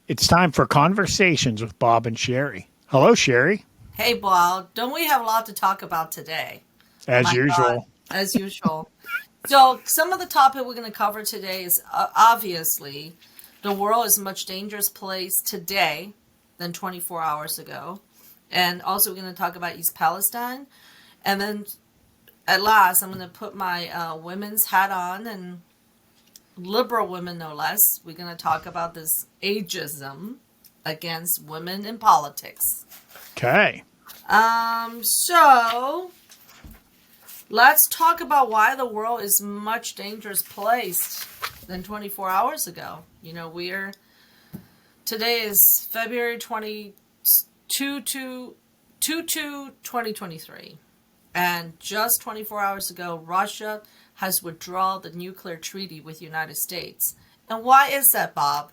It's time for Conversations with Bob and Sherry. Hello, Sherry. Hey, Bob, don't we have a lot to talk about today? Oh As my God, usual. as usual. So, some of the topic we're going to cover today is obviously the world is a much dangerous place today than 24 hours ago. And also, we're going to talk about East Palestine. And then at last, I'm going to put my women's hat on, and liberal women, no less. We're going to talk about this ageism against women in politics. Okay. So let's talk about why the world is a much dangerous place than 24 hours ago. You know, today is February 2023. And just 24 hours ago, Russia has withdrawn the nuclear treaty with the United States. And why is that, Bob?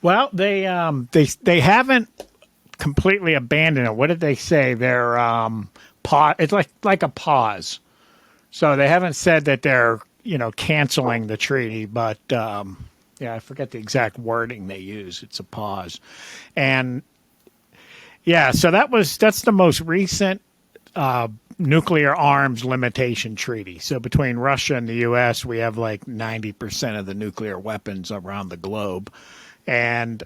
Well, they haven't completely abandoned it. What did they say? They're it's like a pause. So they haven't said that they're canceling the treaty, but yeah, I forget the exact wording they use. It's a pause, and yeah, so that's the most recent nuclear arms limitation treaty. So between Russia and the U.S., we have like 90% of the nuclear weapons around the globe. And,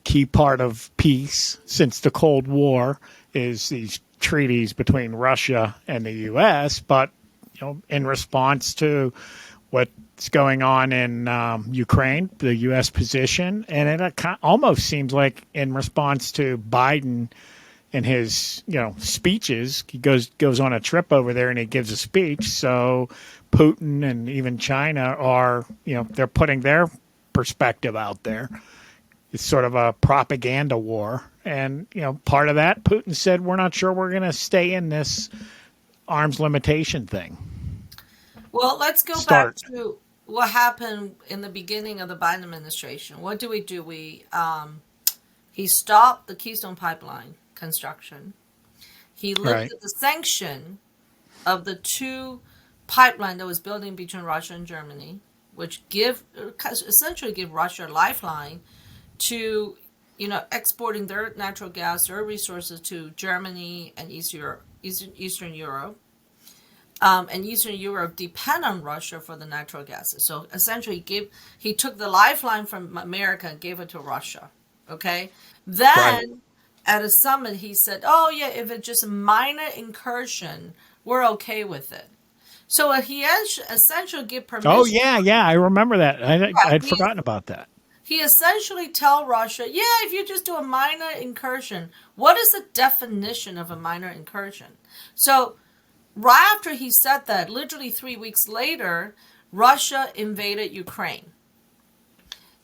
key part of peace since the Cold War is these treaties between Russia and the U.S. But, in response to what's going on in Ukraine, the U.S. position, and it almost seems like in response to Biden in his, speeches, he goes on a trip over there and he gives a speech. So Putin and even China are, they're putting their perspective out there. It's sort of a propaganda war. And, part of that, Putin said, we're not sure we're going to stay in this arms limitation thing. Well, let's go back to what happened in the beginning of the Biden administration. What do? He stopped the Keystone Pipeline construction. He lifted the sanction of the two pipeline that was building between Russia and Germany, which essentially give Russia a lifeline to, exporting their natural gas, their resources to Germany and Eastern Europe. And Eastern Europe depend on Russia for the natural gases. So essentially, he took the lifeline from America and gave it to Russia. Okay. Then at a summit, he said, "Oh yeah, if it's just a minor incursion, we're okay with it." So he essentially gave permission. Oh yeah, I remember that. I'd forgotten about that. He essentially tell Russia, "Yeah, if you just do a minor incursion, what is the definition of a minor incursion?" So right after he said that, literally 3 weeks later, Russia invaded Ukraine.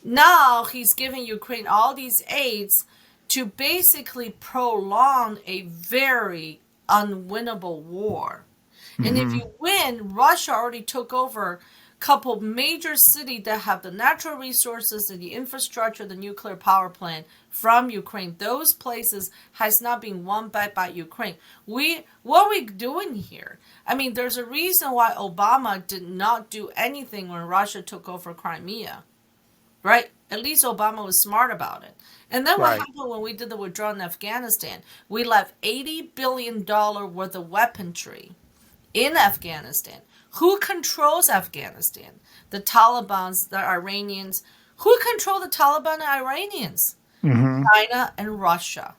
Now he's giving Ukraine all these aids to basically prolong a very unwinnable war. Mm-hmm. And if you win, Russia already took over a couple major cities that have the natural resources and the infrastructure, the nuclear power plant from Ukraine. Those places has not been won back by Ukraine. What are we doing here? I mean, there's a reason why Obama did not do anything when Russia took over Crimea, right? At least Obama was smart about it. And then what happened when we did the withdrawal in Afghanistan? We left $80 billion worth of weaponry in Afghanistan. Who controls Afghanistan? The Taliban, the Iranians. Who control the Taliban and Iranians? Mm-hmm. China and Russia.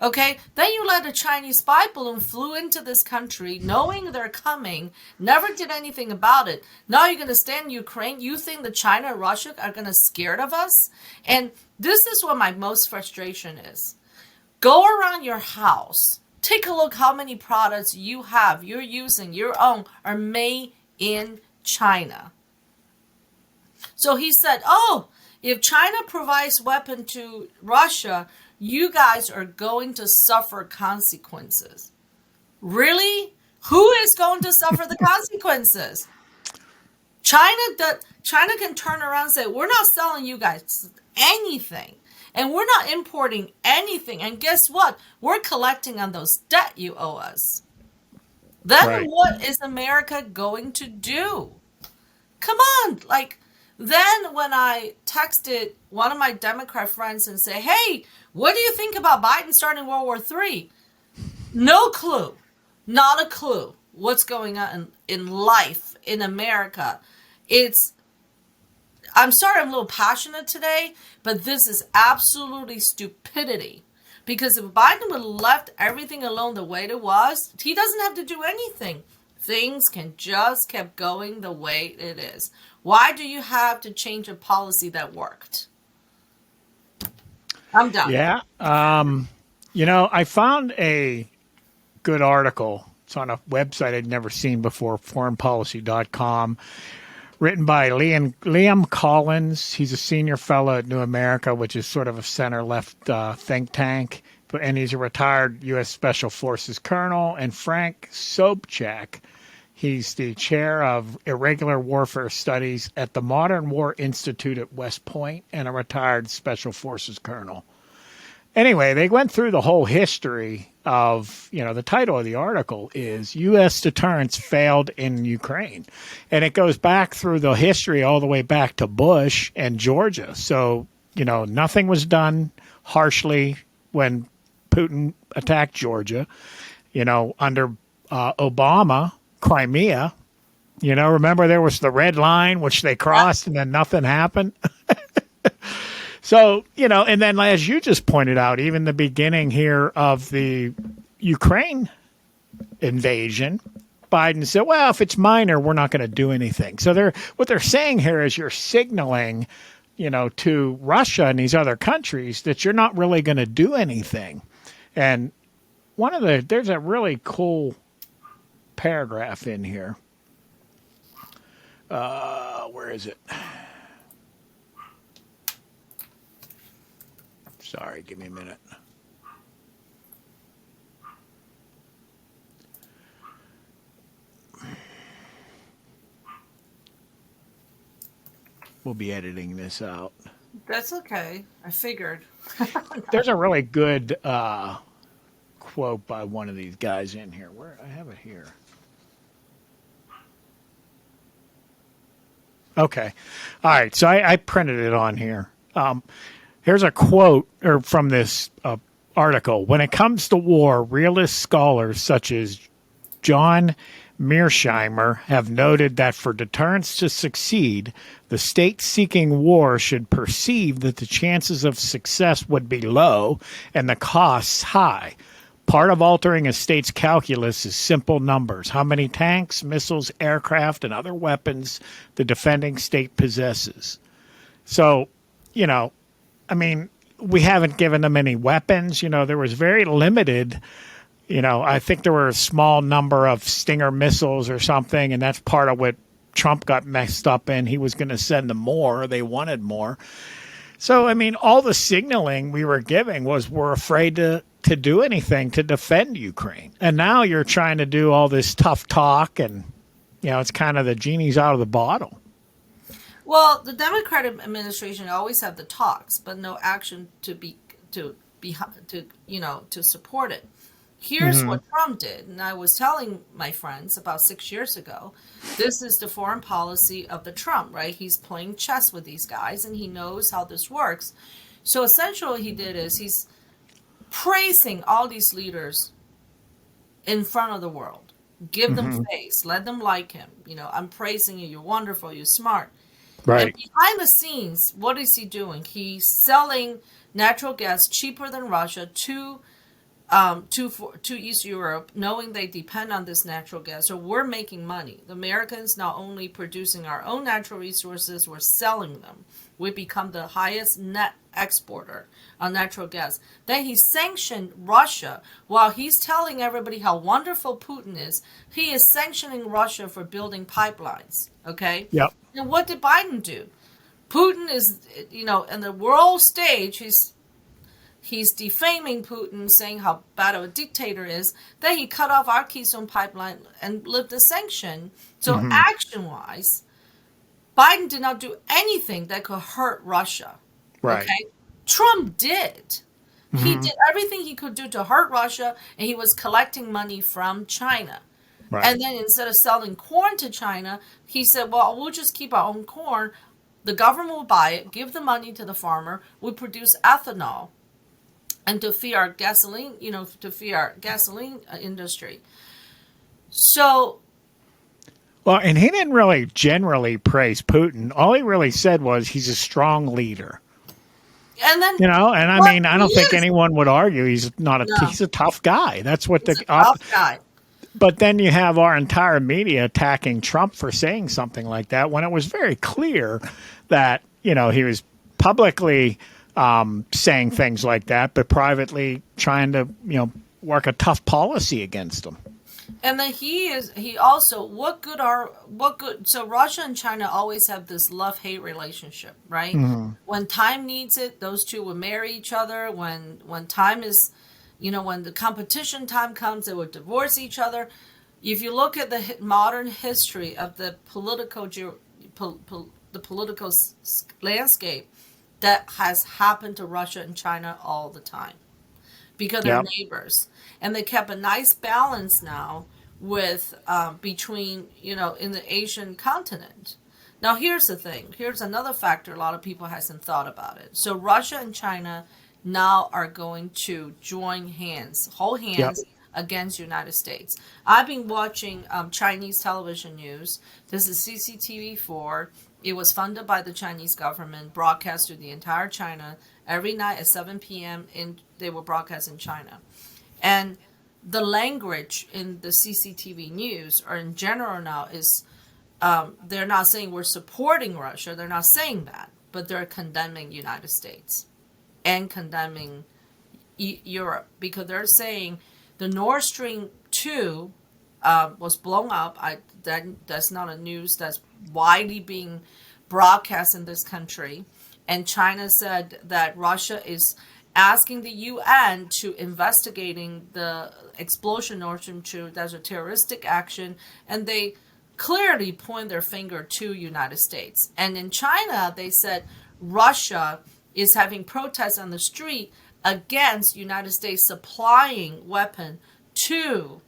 Okay, then you let a Chinese spy balloon flew into this country, knowing they're coming, never did anything about it. Now you're going to stand in Ukraine. You think that China and Russia are going to scared of us? And this is what my most frustration is. Go around your house. Take a look how many products you're using, your own, are made in China. So he said, if China provides weapon to Russia, you guys are going to suffer consequences. Really? Who is going to suffer the consequences? China can turn around and say, we're not selling you guys anything. And we're not importing anything. And guess what? We're collecting on those debt you owe us. Then what is America going to do? Come on. Then when I texted one of my Democrat friends and say, hey, what do you think about Biden starting World War III? No clue. Not a clue what's going on in life in America. I'm sorry I'm a little passionate today, but this is absolutely stupidity. Because if Biden would have left everything alone the way it was, he doesn't have to do anything. Things can just keep going the way it is. Why do you have to change a policy that worked? I'm done. Yeah. I found a good article. It's on a website I'd never seen before, foreignpolicy.com, written by Liam Collins. He's a senior fellow at New America, which is sort of a center-left think tank. And he's a retired U.S. Special Forces colonel. And Frank Sobchak, he's the chair of Irregular Warfare Studies at the Modern War Institute at West Point and a retired Special Forces colonel. Anyway, they went through the whole history of, the title of the article is U.S. Deterrence Failed in Ukraine. And it goes back through the history all the way back to Bush and Georgia. So, nothing was done harshly when Putin attacked Georgia. Under Obama, Crimea, remember there was the red line, which they crossed and then nothing happened. So, and then as you just pointed out, even the beginning here of the Ukraine invasion, Biden said, well, if it's minor, we're not going to do anything. So what they're saying here is you're signaling, to Russia and these other countries that you're not really going to do anything. And there's a really cool paragraph in here. Where is it? Sorry, give me a minute. We'll be editing this out. That's okay. I figured. There's a really good quote by one of these guys in here. Where I have it here. Okay. All right. So I printed it on here. Here's a quote from this article. When it comes to war, realist scholars such as John Mearsheimer have noted that for deterrence to succeed, the state seeking war should perceive that the chances of success would be low and the costs high. Part of altering a state's calculus is simple numbers. How many tanks, missiles, aircraft, and other weapons the defending state possesses. So, we haven't given them any weapons. There was very limited, I think there were a small number of Stinger missiles or something, and that's part of what Trump got messed up in. He was going to send them more. They wanted more. So, all the signaling we were giving was we're afraid to do anything to defend Ukraine. And now you're trying to do all this tough talk, and, it's kind of the genie's out of the bottle. Well, the Democratic administration always have the talks, but no action to support it. Here's what Trump did, and I was telling my friends about 6 years ago, this is the foreign policy of the Trump, right? He's playing chess with these guys, and he knows how this works. So essentially what he did is he's praising all these leaders in front of the world. Give them face. Let them like him. I'm praising you. You're wonderful. You're smart. Right. And behind the scenes, what is he doing? He's selling natural gas cheaper than Russia to East Europe, knowing they depend on this natural gas. So we're making money. The Americans not only producing our own natural resources, we're selling them. We become the highest net exporter on natural gas. Then he sanctioned Russia while he's telling everybody how wonderful Putin is. He is sanctioning Russia for building pipelines. Okay? Yep. And what did Biden do? Putin is, in the world stage, he's defaming Putin, saying how bad of a dictator is. Then he cut off our Keystone pipeline and lifted the sanction. So action-wise, Biden did not do anything that could hurt Russia. Right. Okay? Trump did. He did everything he could do to hurt Russia, and he was collecting money from China. Right. And then instead of selling corn to China, he said, well, we'll just keep our own corn. The government will buy it, give the money to the farmer, we produce ethanol, and to feed our gasoline, industry. So, well, and he didn't really generally praise Putin. All he really said was he's a strong leader. and then And I what mean, I he don't think is, anyone would argue he's no, he's a tough guy. That's what he's a tough guy. but then you have our entire media attacking Trump for saying something like that when it was very clear that, he was publicly saying things like that, but privately trying to, work a tough policy against him. And then so Russia and China always have this love-hate relationship, right? Mm-hmm. When time needs it, those two will marry each other. When time is, when the competition time comes, they will divorce each other. If you look at the modern history of the political landscape, that has happened to Russia and China all the time because they're neighbors. And they kept a nice balance now with between, in the Asian continent. Now, here's the thing. Here's another factor a lot of people hasn't thought about it. So Russia and China now are going to hold hands against the United States. I've been watching Chinese television news. This is CCTV4. It was funded by the Chinese government, broadcast to the entire China every night at 7 p.m. They were broadcast in China. And the language in the CCTV news, or in general now, is they're not saying we're supporting Russia. They're not saying that, but they're condemning the United States and condemning Europe, because they're saying the Nord Stream 2 was blown up. That's not a news that's widely being broadcast in this country. And China said that Russia is asking the UN to investigating the explosion Nord Stream 2. That's a terroristic action. And they clearly point their finger to United States. And in China, they said Russia is having protests on the street against United States supplying weapon to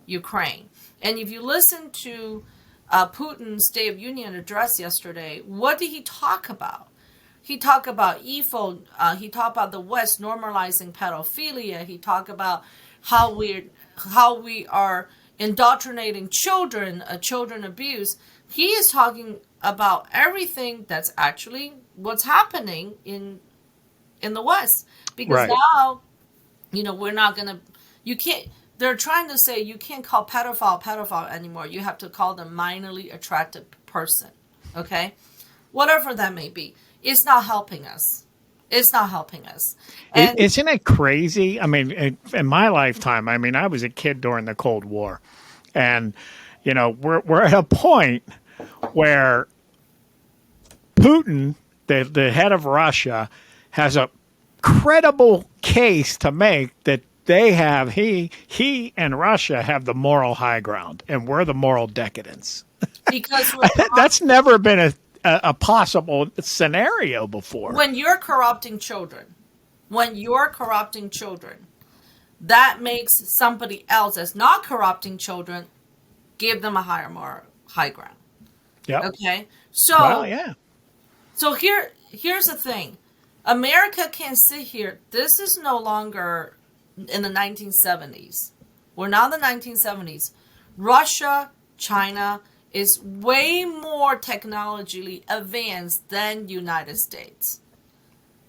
Ukraine. And if you listen to Putin's State of Union address yesterday, what did he talk about? He talked about evil. He talked about the West normalizing pedophilia. He talked about how we are indoctrinating children, children abuse. He is talking about everything that's actually what's happening in the West. Because now, we're not gonna. You can't. They're trying to say you can't call pedophile anymore. You have to call them minorly attracted person. Okay, whatever that may be. It's not helping us. It's not helping us. And Isn't it crazy? I mean, in my lifetime, I was a kid during the Cold War. And, we're at a point where Putin, the head of Russia, has a credible case to make that he and Russia have the moral high ground, and we're the moral decadents. Because that's never been a possible scenario before. When you're corrupting children, that makes somebody else that's not corrupting children give them a high ground. Yep. Okay. So So here's the thing. America can't sit here. This is no longer in the 1970s. We're not in the 1970s. Russia, China is way more technologically advanced than United States.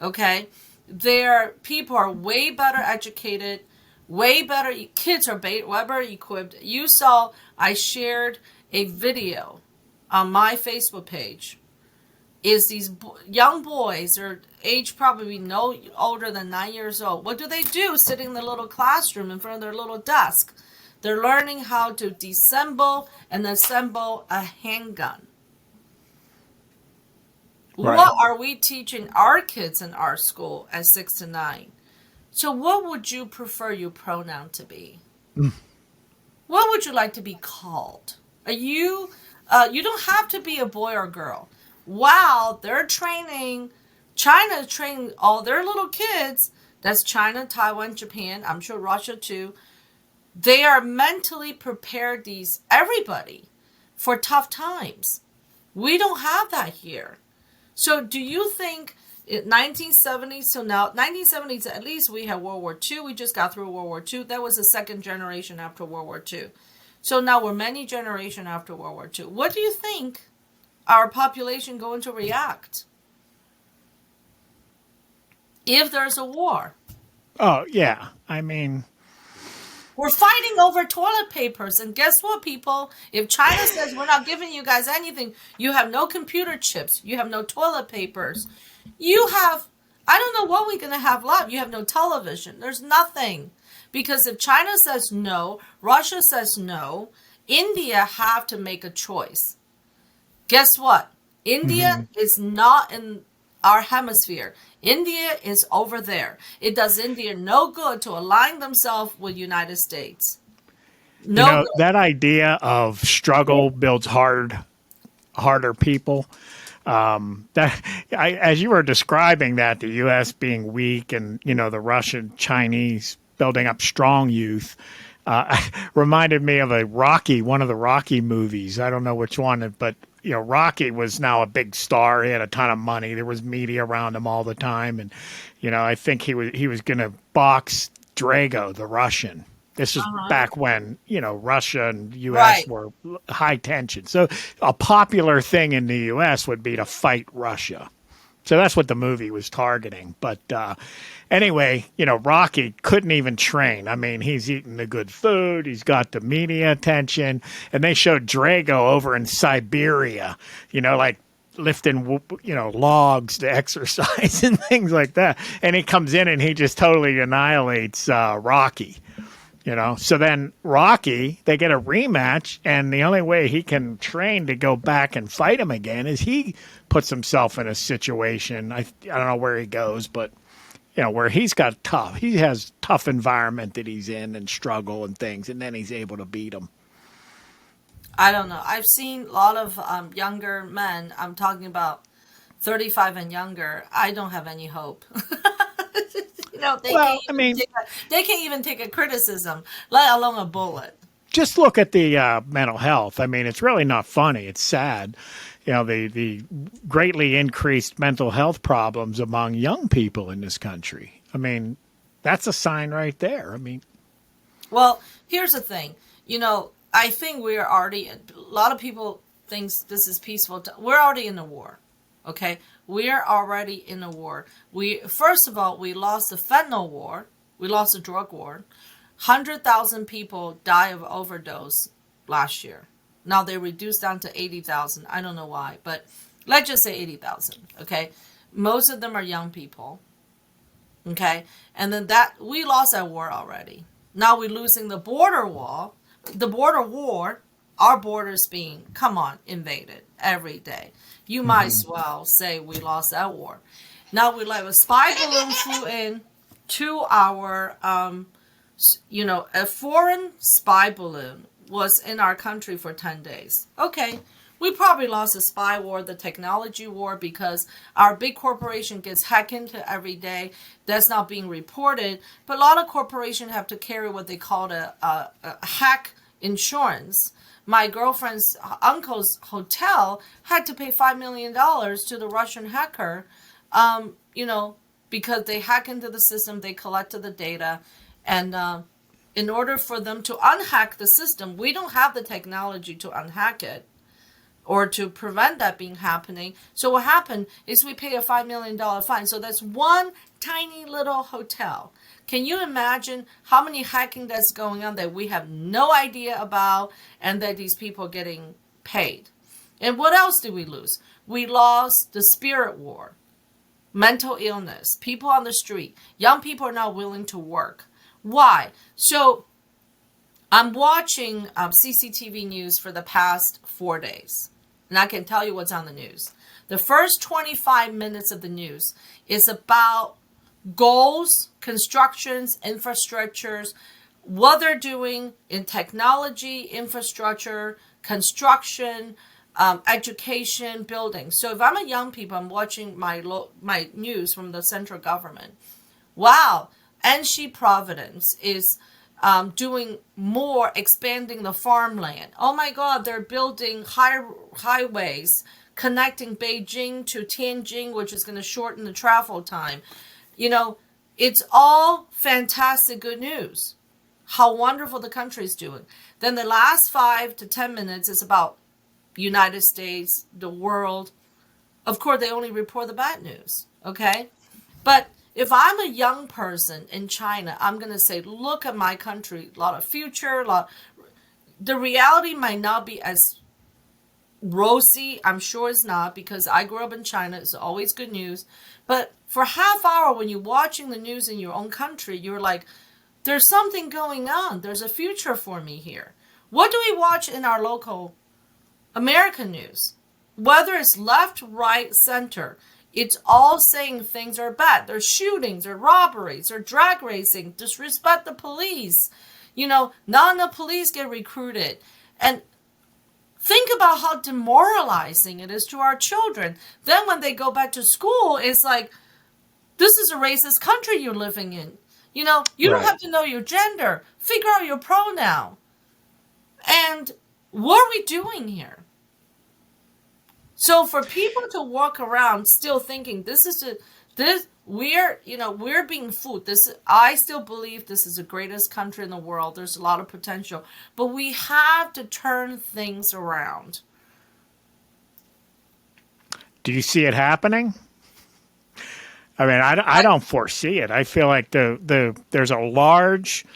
Okay? Their people are way better educated, way better, kids are way better equipped. You saw, I shared a video on my Facebook page. Is these young boys, they're age probably no older than 9 years old. What do? Sitting in the little classroom in front of their little desk. They're learning how to disassemble and assemble a handgun. Right. What are we teaching our kids in our school at 6 to 9? So what would you prefer your pronoun to be? What would you like to be called? Are you don't have to be a boy or girl. Wow, China is training all their little kids. That's China, Taiwan, Japan, I'm sure Russia too. They are mentally prepared, everybody, for tough times. We don't have that here. So do you think 1970s till now, 1970s at least we had World War II. We just got through World War II. That was the second generation after World War II. So now we're many generations after World War II. What do you think our population going to react if there's a war? Oh, yeah. I mean, we're fighting over toilet papers. And guess what, people? If China says we're not giving you guys anything, you have no computer chips, you have no toilet papers, you have, I don't know what we're going to have left. You have no television. There's nothing. Because if China says no, Russia says no, India have to make a choice. Guess what? India is not in our hemisphere. India is over there. It does India no good to align themselves with United States. No good. That idea of struggle builds harder people. As you were describing that, the U.S. being weak and, the Russian, Chinese building up strong youth, reminded me of one of the Rocky movies. I don't know which one, but Rocky was now a big star. He had a ton of money. There was media around him all the time, and I think he was going to box Drago, the Russian. This is back when Russia and U.S. were high tension. So a popular thing in the U.S. would be to fight Russia. So that's what the movie was targeting. But anyway, Rocky couldn't even train. I mean, he's eating the good food. He's got the media attention. And they showed Drago over in Siberia, like lifting, logs to exercise and things like that. And he comes in and he just totally annihilates Rocky. So then Rocky, they get a rematch, and the only way he can train to go back and fight him again is he puts himself in a situation. I don't know where he goes, but where he has tough environment that he's in and struggle and things, and then he's able to beat him. I don't know. I've seen a lot of younger men. I'm talking about 35 and younger. I don't have any hope. They can't even take a criticism, let alone a bullet. Just look at the mental health. I mean, it's really not funny. It's sad. The greatly increased mental health problems among young people in this country. I mean, that's a sign right there. I mean, well, here's the thing. I think we're already, a lot of people think this is peaceful. We're already in a war. Okay, we're already in a war. First of all, we lost the fentanyl war. We lost the drug war. 100,000 people died of overdose last year. Now they reduced down to 80,000. I don't know why, but let's just say 80,000. Okay, most of them are young people. Okay, and then we lost that war already. Now we're losing the border war. The border war. Our borders being, invaded every day. You might as well say we lost that war. Now we a spy balloon flew in to our, a foreign spy balloon was in our country for 10 days. Okay, we probably lost the spy war, the technology war, because our big corporation gets hacked into every day. That's not being reported. But a lot of corporations have to carry what they call a hack insurance. My girlfriend's uncle's hotel had to pay $5 million to the Russian hacker, because they hack into the system, they collected the data, and in order for them to unhack the system, we don't have the technology to unhack it or to prevent that being happening. So what happened is we pay a $5 million fine. So that's one tiny little hotel. Can you imagine how many hacking that's going on that we have no idea about, and that these people are getting paid? And what else did we lose? We lost the spirit war, mental illness, people on the street. Young people are not willing to work. Why? So I'm watching CCTV news for the past 4 days, and I can tell you what's on the news. The first 25 minutes of the news is about goals, constructions, infrastructures, what they're doing in technology, infrastructure, construction, education, building. So if I'm a young people, I'm watching my news from the central government. Wow, NC Providence is doing more, expanding the farmland. Oh my God, they're building highways connecting Beijing to Tianjin, which is going to shorten the travel time. You know, it's all fantastic good news. How wonderful the country's doing. Then the last 5 to 10 minutes is about United States, the world. Of course, they only report the bad news, okay? But if I'm a young person in China, I'm going to say, look at my country, a lot of future, the reality might not be as rosy. I'm sure it's not, because I grew up in China. It's always good news. But for half hour, when you're watching the news in your own country, you're like, there's something going on. There's a future for me here. What do we watch in our local American news? Whether it's left, right, center, it's all saying things are bad. There's shootings, or robberies, or drag racing, disrespect the police. You know, not enough police get recruited. And think about how demoralizing it is to our children. Then when they go back to school, it's like, this is a racist country you're living in. You know, you don't have to know your gender. Figure out your pronoun. And what are we doing here? So for people to walk around still thinking we're being fooled. I still believe this is the greatest country in the world. There's a lot of potential, but we have to turn things around. Do you see it happening? I mean, I don't foresee it. I feel like there's a large,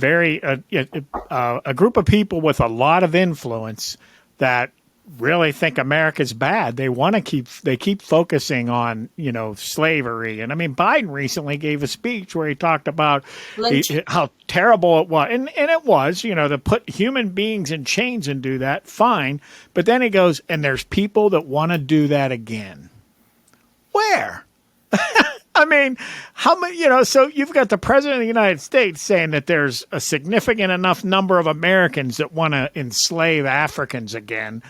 a group of people with a lot of influence that really think America's bad. They keep focusing on, slavery. And I mean, Biden recently gave a speech where he talked about how terrible it was. And it was, to put human beings in chains and do that, fine. But then he goes, and there's people that want to do that again. Where? I mean, how many, so you've got the president of the United States saying that there's a significant enough number of Americans that want to enslave Africans again,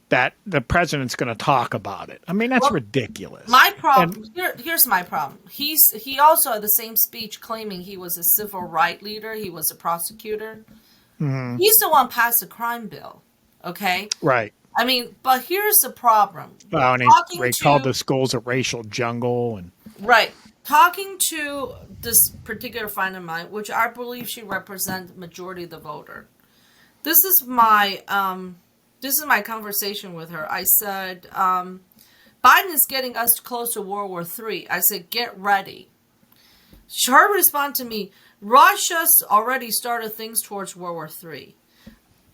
that the president's going to talk about it. I mean, that's ridiculous. My problem, here's my problem. He also had the same speech claiming he was a civil rights leader. He was a prosecutor. Mm-hmm. He's the one passed the crime bill. Okay? Right. I mean, but here's the problem. Well, and he called the schools a racial jungle. And right. Talking to this particular friend of mine, which I believe she represents the majority of the voter. This is my conversation with her. I said, Biden is getting us close to World War III. I said, get ready. Her response to me, Russia's already started things towards World War III.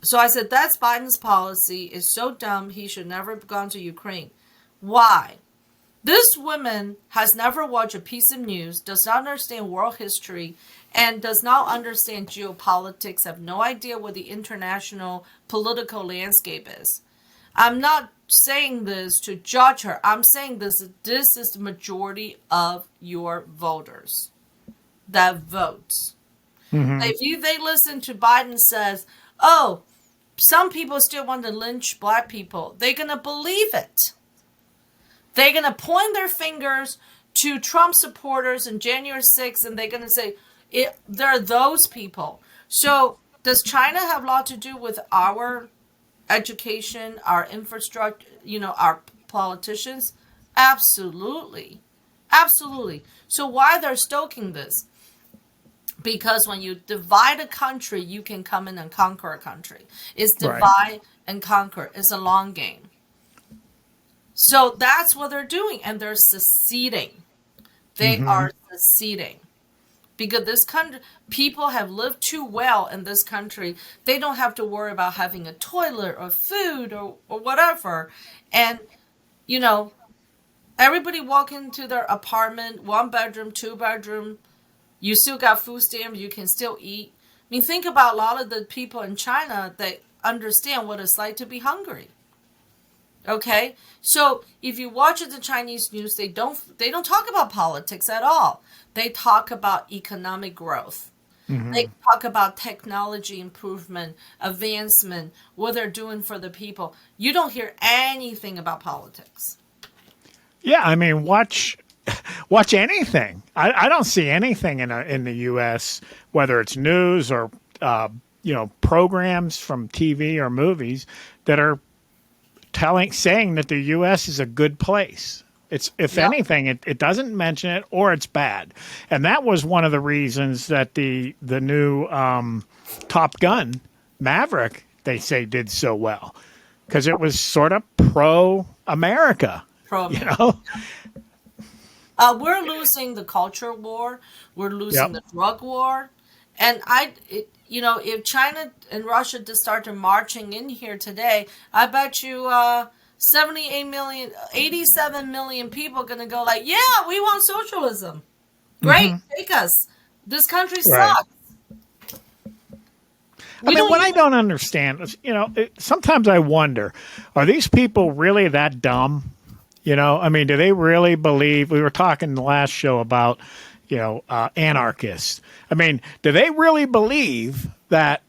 So I said, that's Biden's policy. It's so dumb. He should never have gone to Ukraine. Why? This woman has never watched a piece of news, does not understand world history, and does not understand geopolitics, have no idea what the international political landscape is. I'm not saying this to judge her. I'm saying this is the majority of your voters that votes. Mm-hmm. If they listen to Biden says, oh, some people still want to lynch black people, they're going to believe it. They're going to point their fingers to Trump supporters in January 6th, and they're going to say, there are those people. So does China have a lot to do with our education, our infrastructure, our politicians? Absolutely. Absolutely. So why they're stoking this? Because when you divide a country, you can come in and conquer a country. It's divide and conquer. It's a long game. So that's what they're doing, and they're seceding. They are seceding. Because this country, people have lived too well in this country. They don't have to worry about having a toilet or food or whatever. And, everybody walk into their apartment, 1 bedroom, 2 bedroom. You still got food stamps. You can still eat. I mean, think about a lot of the people in China that understand what it's like to be hungry. Okay, so if you watch the Chinese news, they don't talk about politics at all. They talk about economic growth. Mm-hmm. They talk about technology improvement, advancement, what they're doing for the people. You don't hear anything about politics. Yeah, I mean, watch anything. I don't see anything in the U.S., whether it's news or programs from TV or movies that are saying that the U.S. is a good place. It's, if anything, it doesn't mention it, or it's bad. And that was one of the reasons that the new Top Gun Maverick, they say, did so well, because it was sort of pro-America. We're losing the culture war. We're losing the drug war. And if China and Russia just started marching in here today, I bet you 87 million people are going to go like, yeah, we want socialism. Great, take us. This country sucks. What I don't understand is, sometimes I wonder, are these people really that dumb? Do they really believe? We were talking in the last show about, anarchists. Do they really believe that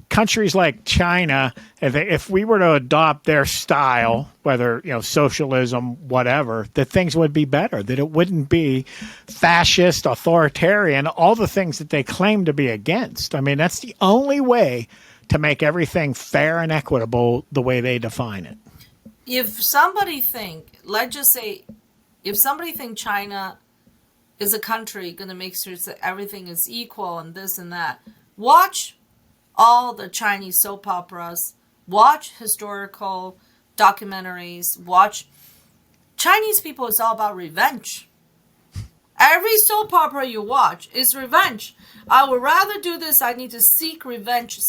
countries like China, if we were to adopt their style, whether, socialism, whatever, that things would be better, that it wouldn't be fascist, authoritarian, all the things that they claim to be against? That's the only way to make everything fair and equitable the way they define it. If somebody think China is a country going to make sure that everything is equal and this and that, watch all the Chinese soap operas, watch historical documentaries, watch. Chinese people is all about revenge. Every soap opera you watch is revenge. I would rather do this. I need to seek revenge.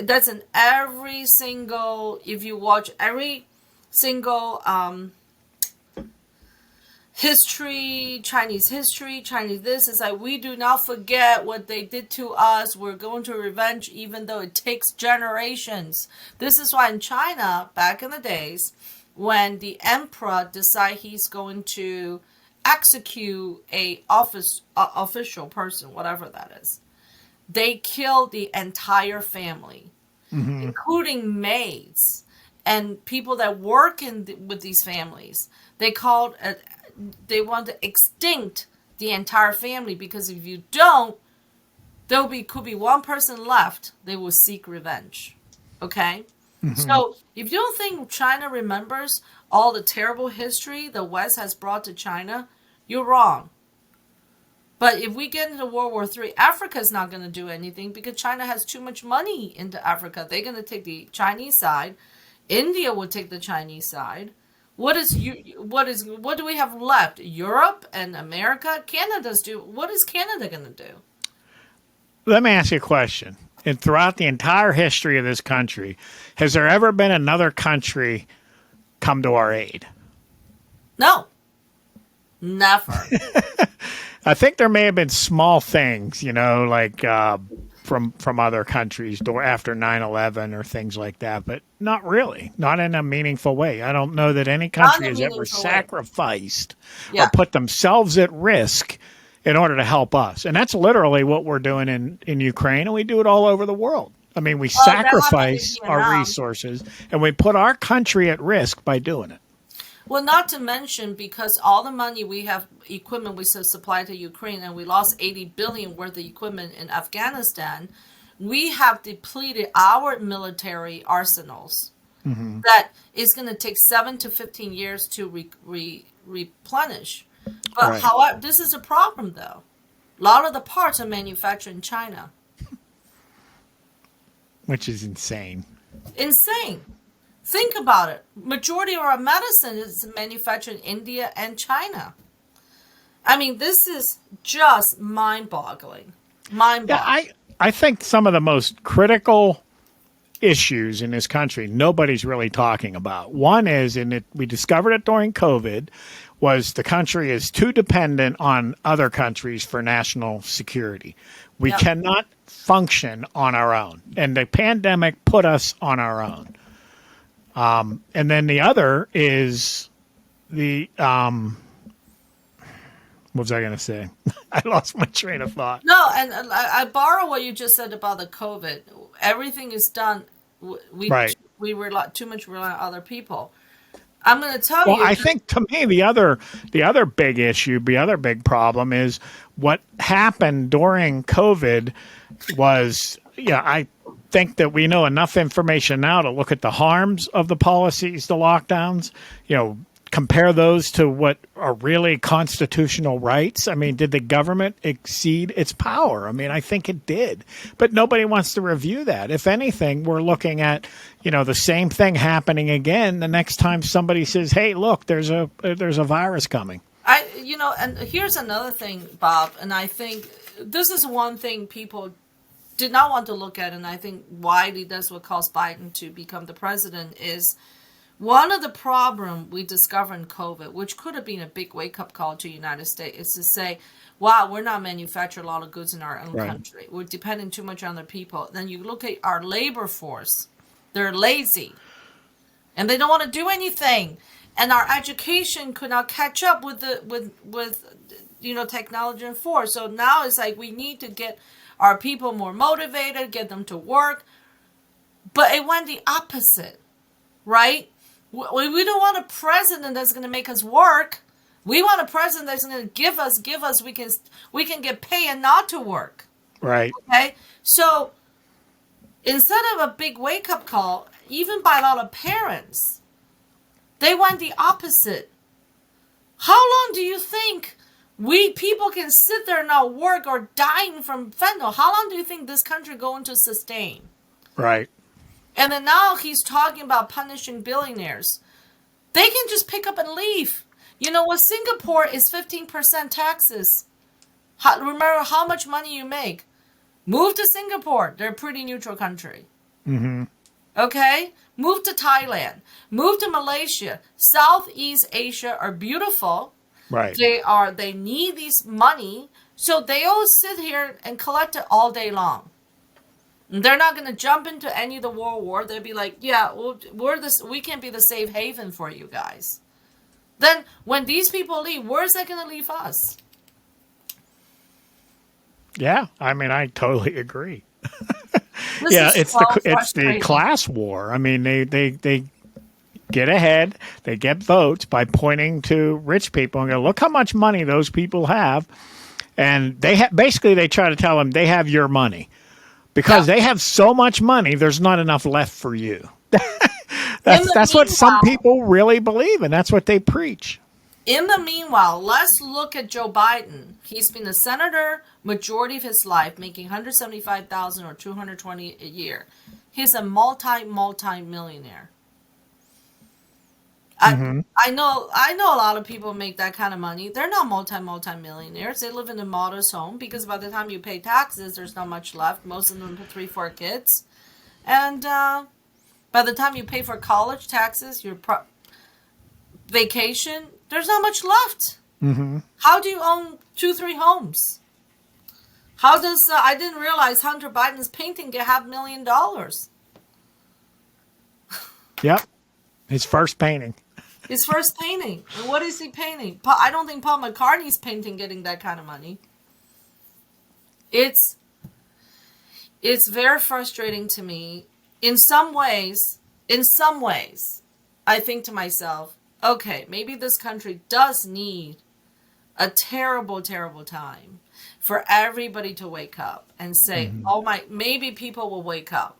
That's in every single, if you watch every single Chinese history, Chinese this, is like, we do not forget what they did to us. We're going to revenge, even though it takes generations. This is why in China, back in the days, when the emperor decided he's going to execute a official person, whatever that is, they killed the entire family, including maids and people that work with these families. They want to extinct the entire family, because if you don't, could be one person left. They will seek revenge. Okay? So if you don't think China remembers all the terrible history the West has brought to China, you're wrong. But if we get into World War III, Africa is not going to do anything because China has too much money into Africa. They're going to take the Chinese side. India will take the Chinese side. What do we have left? Europe and America? What is Canada going to do? Let me ask you a question. And throughout the entire history of this country, has there ever been another country come to our aid? No. Never. I think there may have been small things, like from other countries after 9/11 or things like that, but not really, not in a meaningful way. I don't know that any country has ever sacrificed or put themselves at risk in order to help us. And that's literally what we're doing in Ukraine, and we do it all over the world. We sacrifice our resources, and we put our country at risk by doing it. Well, not to mention, because all the money we have, equipment we supply to Ukraine, and we lost $80 billion worth of equipment in Afghanistan, we have depleted our military arsenals. That is going to take 7 to 15 years to replenish. But however, this is a problem, though. A lot of the parts are manufactured in China. Which is insane. Insane. Think about it. Majority of our medicine is manufactured in India and China. This is just mind-boggling. Yeah, I think some of the most critical issues in this country nobody's really talking about. One is, we discovered it during COVID, was the country is too dependent on other countries for national security. We cannot function on our own. And the pandemic put us on our own. And then the other is what was I going to say? I lost my train of thought. No, and I borrow what you just said about the COVID. Everything is done. We rely too much on other people. I'm going to tell you. Well, I think to me the other big issue, the other big problem is what happened during COVID was yeah, I think that we know enough information now to look at the harms of the policies, the lockdowns, compare those to what are really constitutional rights. I mean, did the government exceed its power? I mean, I think it did, but nobody wants to review that. If anything, we're looking at, the same thing happening again the next time somebody says, "Hey, look, there's a virus coming." And here's another thing, Bob, and I think this is one thing people did not want to look at, and I think widely that's what caused Biden to become the president, is one of the problem we discovered in COVID, which could have been a big wake-up call to the United States, is to say, wow, we're not manufacturing a lot of goods in our own country. We're depending too much on other people. Then you look at our labor force. They're lazy. And they don't want to do anything. And our education could not catch up with technology and force. So now it's like we need to get our people more motivated, get them to work. But it went the opposite, right? We don't want a president that's going to make us work. We want a president that's going to give us. We can get paid and not to work. Right. Okay. So instead of a big wake up call, even by a lot of parents, they went the opposite. How long do you think we people can sit there and not work or dying from fentanyl? How long do you think this country going to sustain? Right. And then now he's talking about punishing billionaires. They can just pick up and leave. You know what? Singapore is 15% taxes. Remember how much money you make. Move to Singapore. They're a pretty neutral country. Mm-hmm. Okay? Move to Thailand. Move to Malaysia. Southeast Asia are beautiful. Right. They need this money. So they all sit here and collect it all day long. They're not going to jump into any of the world war. They'll be like, yeah, we can be the safe haven for you guys. Then when these people leave, where's that going to leave us? Yeah, I mean, I totally agree. Yeah, it's the class war. I mean, they get ahead, they get votes by pointing to rich people and go, look how much money those people have, and basically they try to tell them they have your money. Because they have so much money, there's not enough left for you. That's what some people really believe, and that's what they preach. In the meanwhile, let's look at Joe Biden. He's been a senator majority of his life, making $175,000 or $220 a year. He's a multi-millionaire. Mm-hmm. I know a lot of people make that kind of money. They're not multi-millionaires. They live in a modest home because by the time you pay taxes, there's not much left. Most of them have 3-4 kids. And by the time you pay for college taxes, your vacation, there's not much left. Mm-hmm. How do you own 2-3 homes? How does I didn't realize Hunter Biden's painting get $500,000. Yep. His first painting. His first painting. And what is he painting? I don't think Paul McCartney's painting getting that kind of money. It's very frustrating to me. In some ways, I think to myself, okay, maybe this country does need a terrible, terrible time for everybody to wake up and say, maybe people will wake up.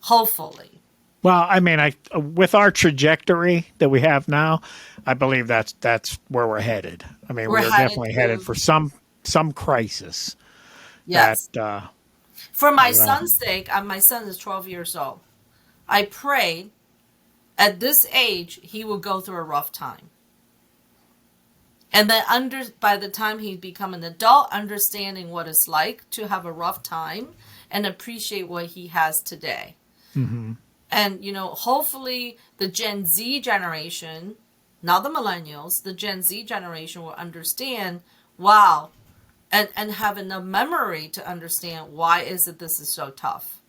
Hopefully. Well, I mean, with our trajectory that we have now, I believe that's where we're headed. I mean, we're definitely headed for some crisis. Yes. For my son's sake, my son is 12 years old. I pray at this age he will go through a rough time. And then by the time he become an adult, understanding what it's like to have a rough time and appreciate what he has today. Mm-hmm. And, hopefully the Gen Z generation, not the millennials, the Gen Z generation will understand, wow, and have enough memory to understand why is it this is so tough?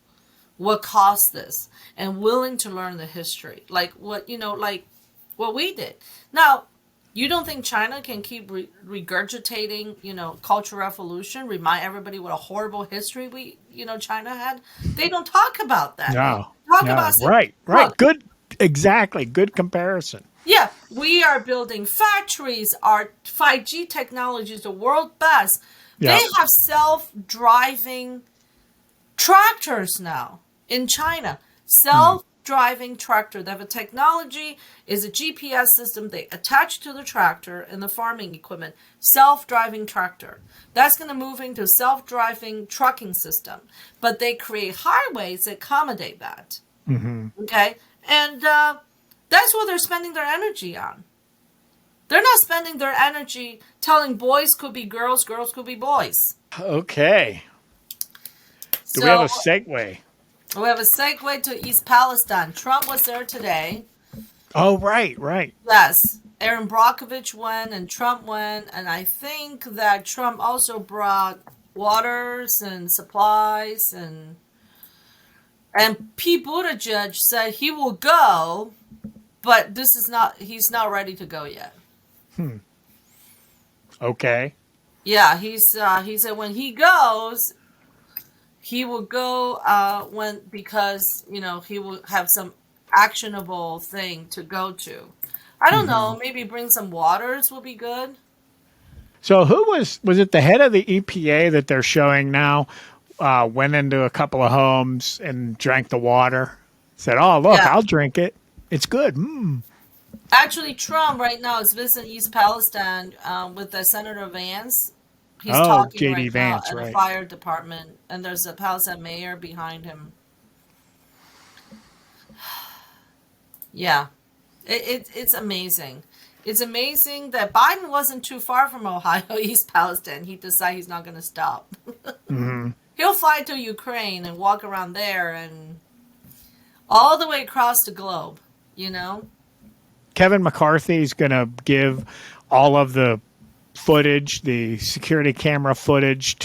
What caused this? And willing to learn the history. Like what we did. Now, you don't think China can keep regurgitating, Cultural Revolution, remind everybody what a horrible history China had? They don't talk about that. No. About right. Look, good, exactly. Good comparison. Yeah, we are building factories. Our 5G technology is the world best. Yeah. They have self-driving Tractors now in China, self-driving tractor. They have a technology, is a GPS system they attach to the tractor and the farming equipment. Self-driving tractor. That's going to move into self-driving trucking system. But they create highways that accommodate that. Okay? And that's what they're spending their energy on. They're not spending their energy telling boys could be girls, girls could be boys. Okay. Do we have a segue? We have a segue to East Palestine. Trump was there today. Oh, right. Yes. Aaron Brockovich went and Trump went. And I think that Trump also brought waters and supplies. And Pete Buttigieg said he will go, but he's not ready to go yet. Okay. Yeah, he said when he goes, he will go because he will have some actionable thing to go to. I don't know. Maybe bring some waters will be good. So who was it? The head of the EPA that they're showing now went into a couple of homes and drank the water. Said, "Oh, look, yeah. I'll drink it. It's good." Actually, Trump right now is visiting East Palestine with Senator Vance. He's talking J.D. right Vance, now at the fire department, and there's a Palestine mayor behind him. Yeah, it's amazing. It's amazing that Biden wasn't too far from Ohio, East Palestine. He decided he's not going to stop. He'll fly to Ukraine and walk around there and all the way across the globe, Kevin McCarthy is going to give all of the footage, the security camera footage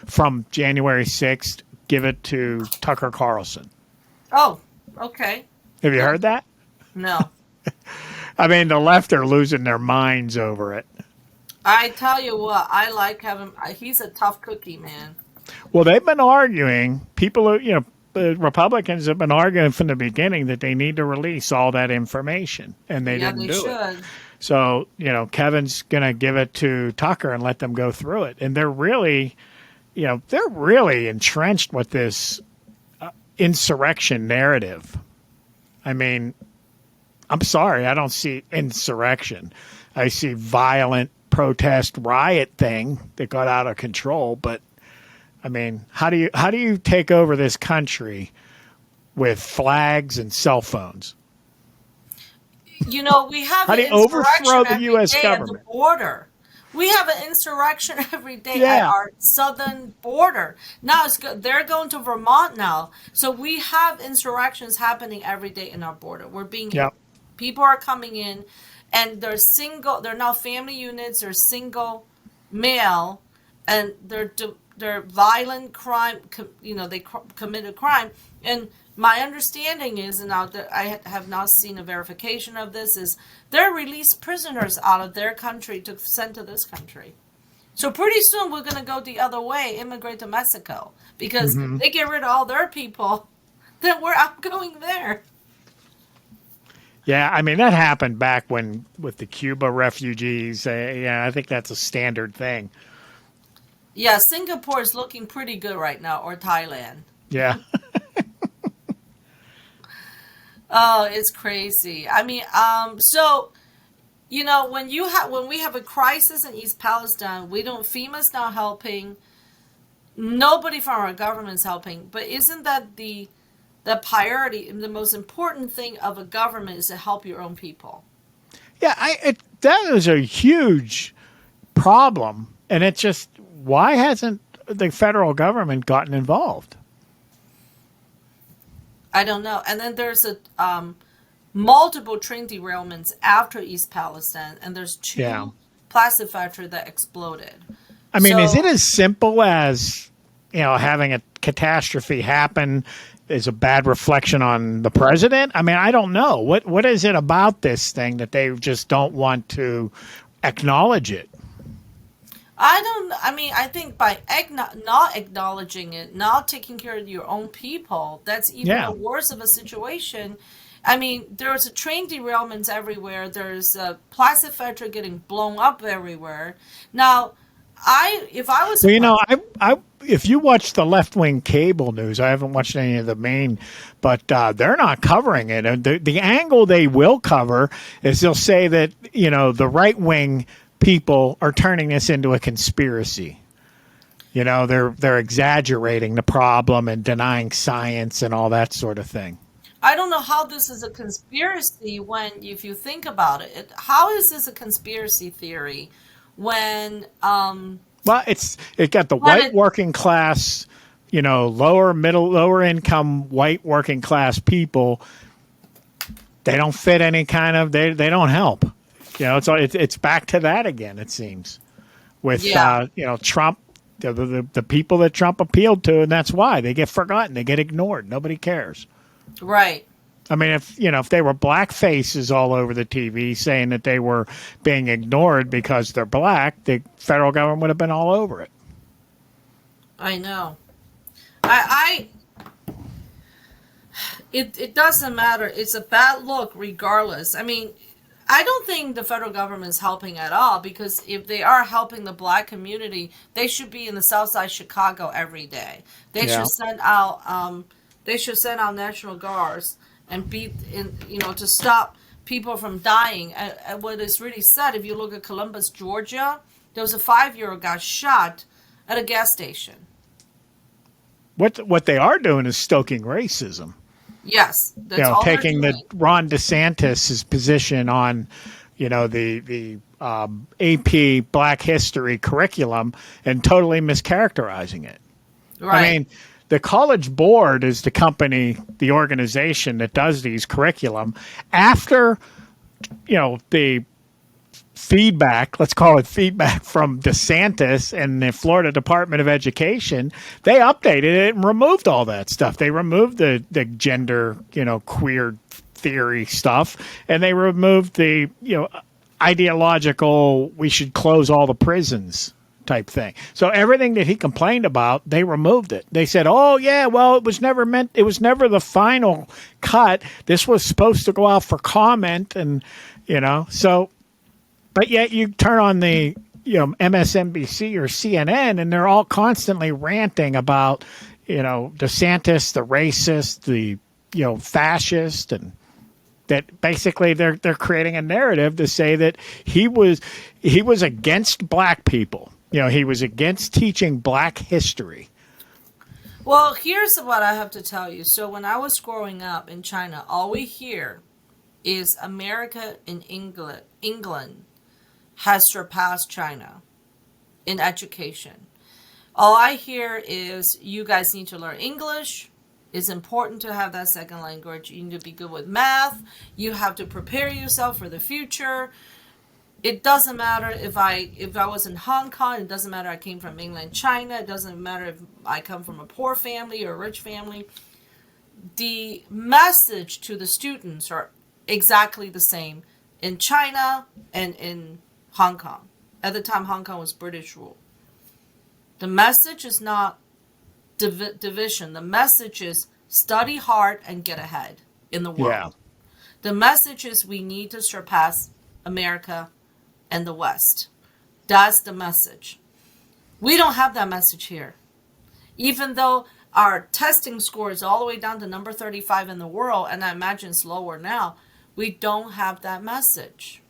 from January 6th, give it to Tucker Carlson. Oh, okay. Have you heard that? No. I mean, the left are losing their minds over it. I tell you what, I like Kevin. He's a tough cookie, man. Well, they've been arguing. The Republicans have been arguing from the beginning that they need to release all that information, and they didn't do it. So, Kevin's going to give it to Tucker and let them go through it. And they're really entrenched with this insurrection narrative. I mean, I'm sorry, I don't see insurrection. I see violent protest riot thing that got out of control, but I mean, how do you take over this country with flags and cell phones? We have how do you overthrow the U.S. government? At the border. We have an insurrection every day at our southern border. Now they're going to Vermont now, so we have insurrections happening every day in our border. We're being people are coming in, and they're single. They're now family units. They're single male, and they're violent crime, they committed crime. And my understanding is, and now that I have not seen a verification of this, is they're released prisoners out of their country to send to this country. So pretty soon we're going to go the other way, immigrate to Mexico, because they get rid of all their people, then we're outgoing there. Yeah, I mean, that happened back with the Cuba refugees. I think that's a standard thing. Yeah, Singapore is looking pretty good right now, or Thailand. Yeah. Oh, it's crazy. I mean, when we have a crisis in East Palestine, FEMA's not helping. Nobody from our government is helping. But isn't that the priority? The most important thing of a government is to help your own people. Yeah, that is a huge problem, and it's just. Why hasn't the federal government gotten involved? I don't know. And then there's multiple train derailments after East Palestine, and there's two plastic factories that exploded. I mean, is it as simple as having a catastrophe happen is a bad reflection on the president? I mean, I don't know. What is it about this thing that they just don't want to acknowledge it? I think by not acknowledging it, not taking care of your own people, that's even worse of a situation. I mean, there's a train derailments everywhere. There's a plastic factory getting blown up everywhere. Now, if I was, Well, if you watch the left-wing cable news, I haven't watched any of the main, but they're not covering it. And the angle they will cover is they'll say that, the right-wing people are turning this into a conspiracy. They're exaggerating the problem and denying science and all that sort of thing. I don't know how this is a conspiracy when, if you think about it, how is this a conspiracy theory when, Well, it got the white working class, lower income white working class people. They don't fit any kind of, they don't help. It's back to that again, it seems, with Trump, the people that Trump appealed to, and that's why they get forgotten, they get ignored, nobody cares. Right. I mean, if they were black faces all over the TV saying that they were being ignored because they're black, the federal government would have been all over it. I know. It doesn't matter. It's a bad look regardless. I mean, I don't think the federal government is helping at all, because if they are helping the black community, they should be in the South Side Chicago every day. They should send out National Guards and to stop people from dying. And what is really sad, if you look at Columbus, Georgia, there was a 5-year-old got shot at a gas station. What they are doing is stoking racism. Yes, that's all taking the Ron Desantis' position on, the AP Black History curriculum and totally mischaracterizing it. Right. I mean, the College Board is the organization that does these curriculum. After, the feedback, let's call it feedback, from DeSantis and the Florida Department of Education, they updated it and removed all that stuff. They removed the gender, queer theory stuff, and they removed the, ideological, we should close all the prisons type thing. So everything that he complained about, they removed it. They said, oh, yeah, well, it was never the final cut. This was supposed to go out for comment, and, so... But yet you turn on the MSNBC or CNN, and they're all constantly ranting about DeSantis, the racist, the fascist, and that basically they're creating a narrative to say that he was against black people. He was against teaching black history. Well, here's what I have to tell you. So when I was growing up in China, all we hear is America and England has surpassed China in education. All I hear is, you guys need to learn English. It's important to have that second language. You need to be good with math. You have to prepare yourself for the future. It doesn't matter if I was in Hong Kong. It doesn't matter I came from mainland China. It doesn't matter if I come from a poor family or a rich family. The message to the students are exactly the same in China and in Hong Kong. At the time, Hong Kong was British rule. The message is not division. The message is study hard and get ahead in the world. Yeah. The message is we need to surpass America and the West. That's the message. We don't have that message here. Even though our testing score is all the way down to number 35 in the world, and I imagine it's lower now, we don't have that message.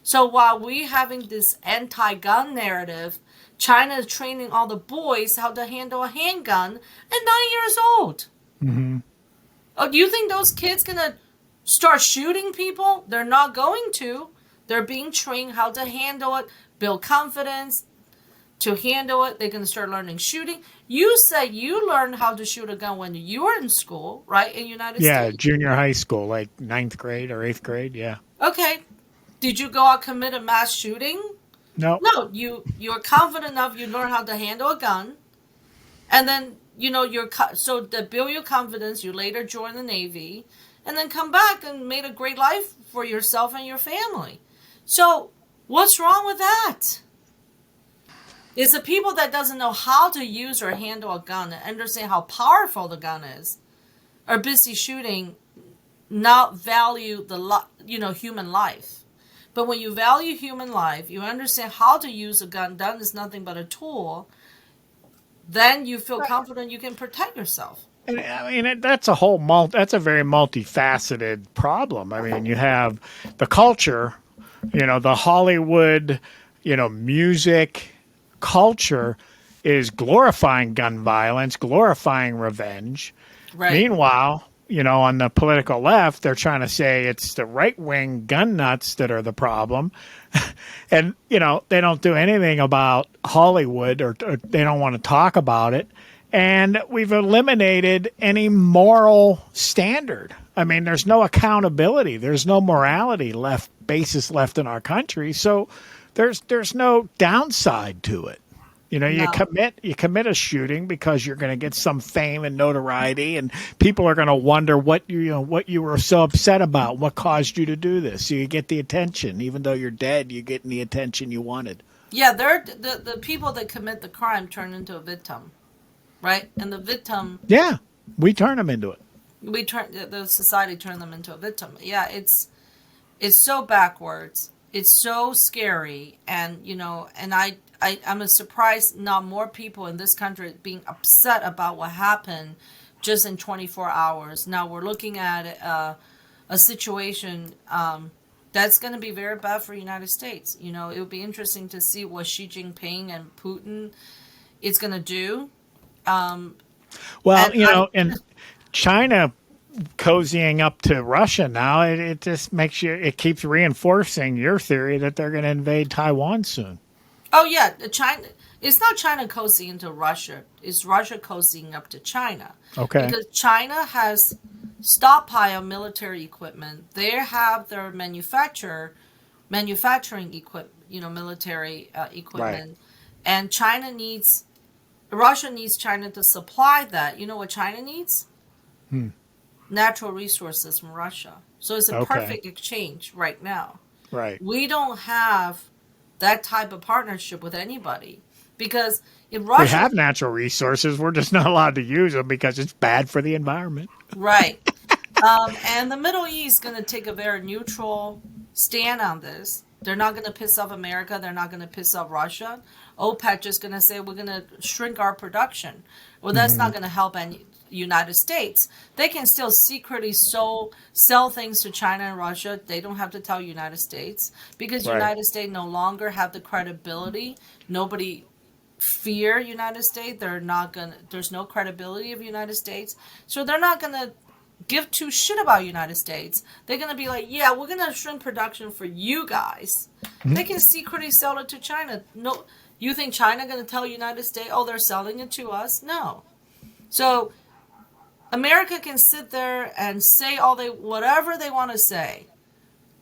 So while we're having this anti-gun narrative, China is training all the boys how to handle a handgun at 9 years old. Mm-hmm. Oh, do you think those kids gonna start shooting people? They're not going to. They're being trained how to handle it, build confidence to handle it. They're going to start learning shooting. You said you learned how to shoot a gun when you were in school, right? In United States? Yeah, junior high school, like 9th grade or 8th grade, yeah. Okay. Did you go out commit a mass shooting? No. No, you're confident enough you learn how to handle a gun. And then, so to build your confidence, you later join the Navy and then come back and made a great life for yourself and your family. So what's wrong with that? It's the people that doesn't know how to use or handle a gun and understand how powerful the gun is are busy shooting, not value the human life. But when you value human life, you understand how to use a gun. Gun is nothing but a tool. Then you feel confident you can protect yourself. And I mean, that's that's a very multifaceted problem. I mean, you have the culture, the Hollywood, music culture is glorifying gun violence, glorifying revenge. Right. Meanwhile, on the political left, they're trying to say it's the right-wing gun nuts that are the problem. And, they don't do anything about Hollywood or they don't want to talk about it. And we've eliminated any moral standard. I mean, there's no accountability. There's no morality basis left in our country. So there's no downside to it. No. You commit a shooting because you're going to get some fame and notoriety, and people are going to wonder what you were so upset about, what caused you to do this. So you get the attention, even though you're dead. You're getting the attention you wanted. Yeah, they're the people that commit the crime turn into a victim, right? And the victim. Yeah, we turn them into it. The society turn them into a victim. Yeah, it's so backwards. It's so scary, and I'm surprised not more people in this country being upset about what happened just in 24 hours. Now we're looking at a situation that's going to be very bad for the United States. It would be interesting to see what Xi Jinping and Putin is going to do. And China cozying up to Russia now, it just it keeps reinforcing your theory that they're going to invade Taiwan soon. Oh yeah, China. It's not China cozying into Russia. It's Russia cozying up to China. Okay. Because China has stockpile military equipment. They have their manufacturing equipment, military equipment, right. And Russia needs China to supply that. You know what China needs? Natural resources from Russia. So it's a perfect exchange right now. Right. We don't have that type of partnership with anybody because if Russia... We have natural resources. We're just not allowed to use them because it's bad for the environment. Right. And the Middle East is going to take a very neutral stand on this. They're not going to piss off America. They're not going to piss off Russia. OPEC just going to say we're going to shrink our production. Well, that's not going to help any United States. They can still secretly sell things to China and Russia. They don't have to tell United States because right. United States no longer have the credibility. Nobody fear United States. There's no credibility of United States. So they're not going to give two shit about United States. They're going to be like, yeah, we're going to shrink production for you guys. They can secretly sell it to China. No, you think China going to tell United States, oh, they're selling it to us? No. So America can sit there and say whatever they want to say.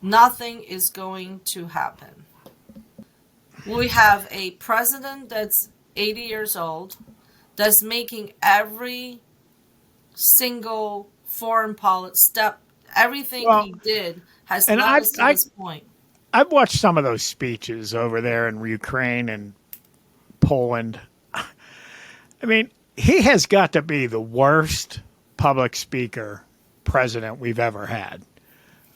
Nothing is going to happen. We have a president that's 80 years old, that's making every single foreign policy step. Everything he did has led us to this point. I've watched some of those speeches over there in Ukraine and Poland. I mean, he has got to be the worst public speaker president we've ever had.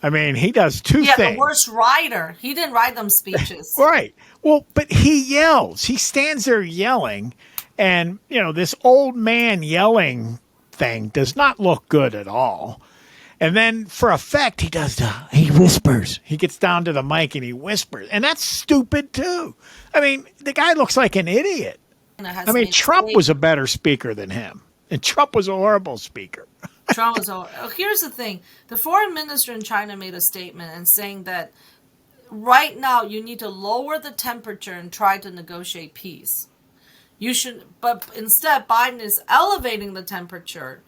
I mean, he does two things. Yeah, the worst writer. He didn't write them speeches. Right. Well, but he yells. He stands there yelling. And, this old man yelling thing does not look good at all. And then for effect, he whispers. He gets down to the mic and he whispers. And that's stupid, too. I mean, the guy looks like an idiot. I mean, Trump was a better speaker than him. And Trump was a horrible speaker. Here's the thing. The foreign minister in China made a statement and saying that right now you need to lower the temperature and try to negotiate peace. But instead Biden is elevating the temperature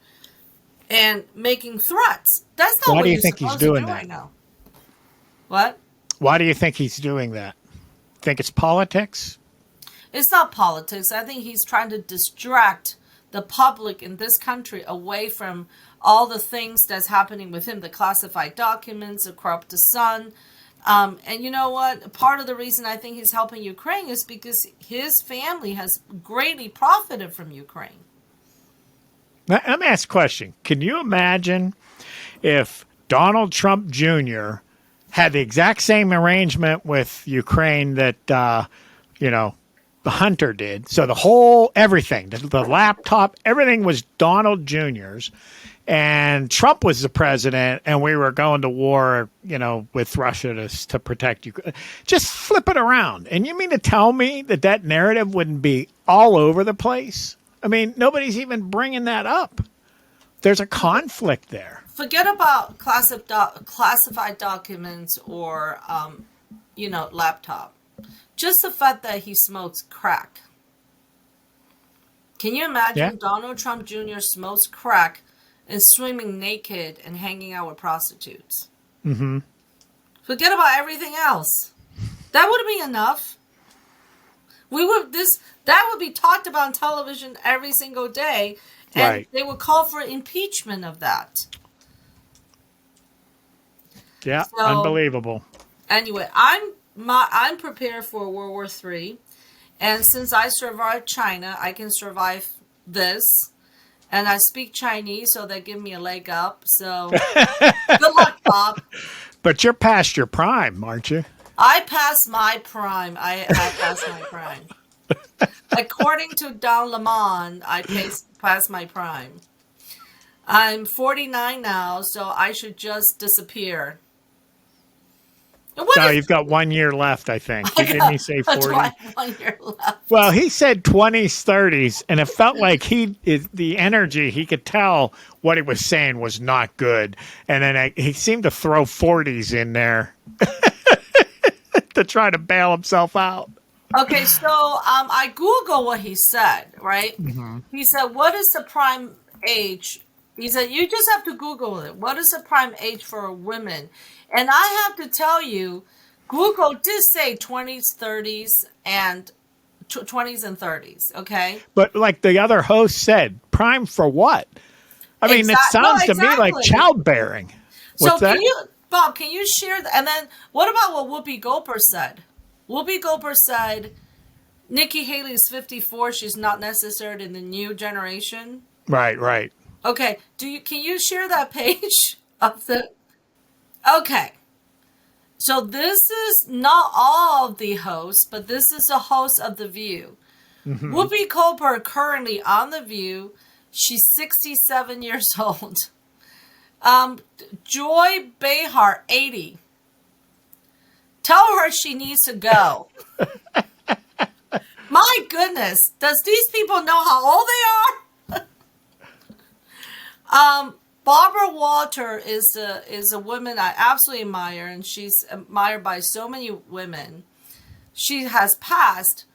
and making threats. That's not what you're supposed to do right now. What? Why do you think he's doing that? Think it's politics? It's not politics. I think he's trying to distract the public in this country away from all the things that's happening with him, the classified documents, the corrupt son. And you know what? Part of the reason I think he's helping Ukraine is because his family has greatly profited from Ukraine. Now, let me ask a question. Can you imagine if Donald Trump Jr. had the exact same arrangement with Ukraine that, the Hunter did. So the whole, everything, the laptop, everything was Donald Jr.'s. And Trump was the president, and we were going to war, with Russia to protect Ukraine. Just flip it around. And you mean to tell me that narrative wouldn't be all over the place? I mean, nobody's even bringing that up. There's a conflict there. Forget about classified documents or, laptop. Just the fact that he smokes crack. Can you imagine Donald Trump Jr. smokes crack and swimming naked and hanging out with prostitutes? Mm-hmm. Forget about everything else. That would be enough. That would be talked about on television every single day, and they would call for impeachment of that. Yeah, so, unbelievable. Anyway, I'm prepared for World War III, and since I survived China, I can survive this. And I speak Chinese, so they give me a leg up. So good luck, Bob. But you're past your prime, aren't you? I passed my prime. I passed my prime. According to Don Lemon, I passed my prime. I'm 49 now, so I should just disappear. No, you've got 1 year left, I think. Didn't he say 40? 1 year left. Well, he said 20s, 30s, and it felt like the energy, he could tell what he was saying was not good. And then he seemed to throw 40s in there to try to bail himself out. Okay, so I Googled what he said, right? Mm-hmm. He said, what is the prime age? He said, you just have to Google it. What is the prime age for women? And I have to tell you, Google did say 20s, 30s, and 20s and 30s, okay? But like the other host said, prime for what? I mean, it sounds to me like childbearing. What's that? Bob, can you share that? And then what about what Whoopi Goldberg said? Whoopi Goldberg said, Nikki Haley is 54. She's not necessary in the new generation. Right. Okay. Can you share that page of the... Okay. So this is not all of the hosts, but this is the host of The View. Mm-hmm. Whoopi Goldberg currently on The View. She's 67 years old. Joy Behar, 80. Tell her she needs to go. My goodness. Does these people know how old they are? Barbara Walters is a woman I absolutely admire, and she's admired by so many women. She has passed,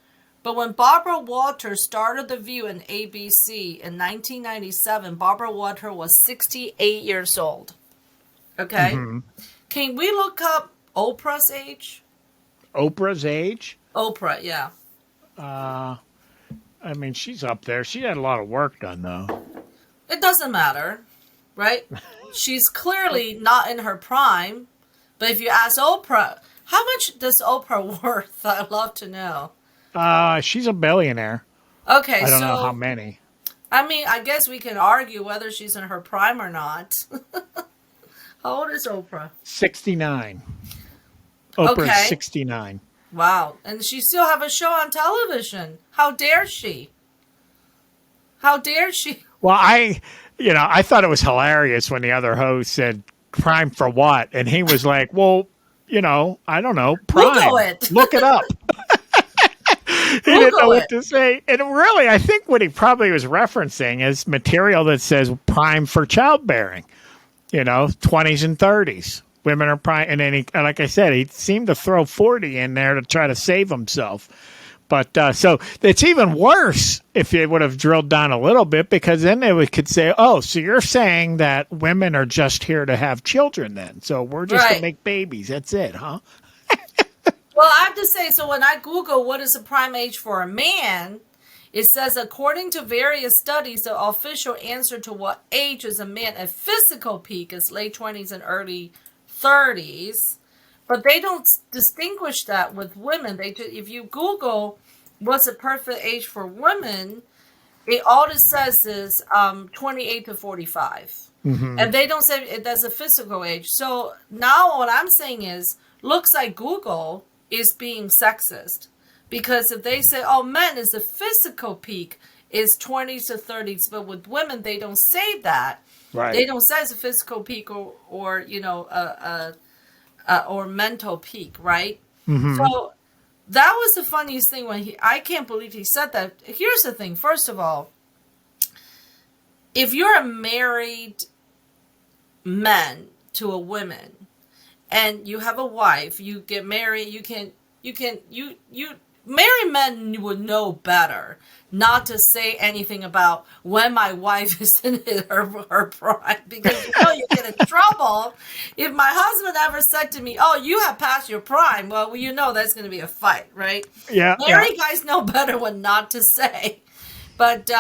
but when Barbara Walters started The View in ABC in 1997, Barbara Walters was 68 years old. Okay? Mm-hmm. Can we look up Oprah's age? Oprah's age? Oprah, yeah. I mean, she's up there. She had a lot of work done, though. It doesn't matter. Right? She's clearly not in her prime. But if you ask Oprah, how much does Oprah worth? I'd love to know. She's a billionaire. Okay, I don't know how many. I mean, I guess we can argue whether she's in her prime or not. How old is Oprah? 69. Oprah's 69. Wow. And she still have a show on television. How dare she? How dare she? Well, I thought it was hilarious when the other host said, prime for what? And he was like, well, I don't know. Prime. Google it. Look it up. He didn't know what to say. And really, I think what he probably was referencing is material that says prime for childbearing. 20s and 30s. Women are prime. And then, like I said, he seemed to throw 40 in there to try to save himself. But so it's even worse if you would have drilled down a little bit, because then they could say, oh, so you're saying that women are just here to have children then. So we're just going to make babies. That's it, huh? Well, I have to say, so when I Google what is the prime age for a man, it says, according to various studies, the official answer to what age is a man at physical peak is late 20s and early 30s. But they don't distinguish that with women. If you Google what's the perfect age for women, all it says is 28 to 45. And they don't say it as a physical age. So now what I'm saying is, looks like Google is being sexist. Because if they say, oh, men is the physical peak is 20s to 30s, but with women, they don't say that. Right. They don't say it's a physical peak or you know, or mental peak, right? So that was the funniest thing when I can't believe he said that. Here's the thing. First of all, if you're a married man to a woman and you have a wife, you get married, you married men would know better not to say anything about when my wife is in her prime, because you know you get in trouble. If my husband ever said to me, oh, you have passed your prime, well, you know that's going to be a fight, right? Yeah. Married guys know better what not to say. But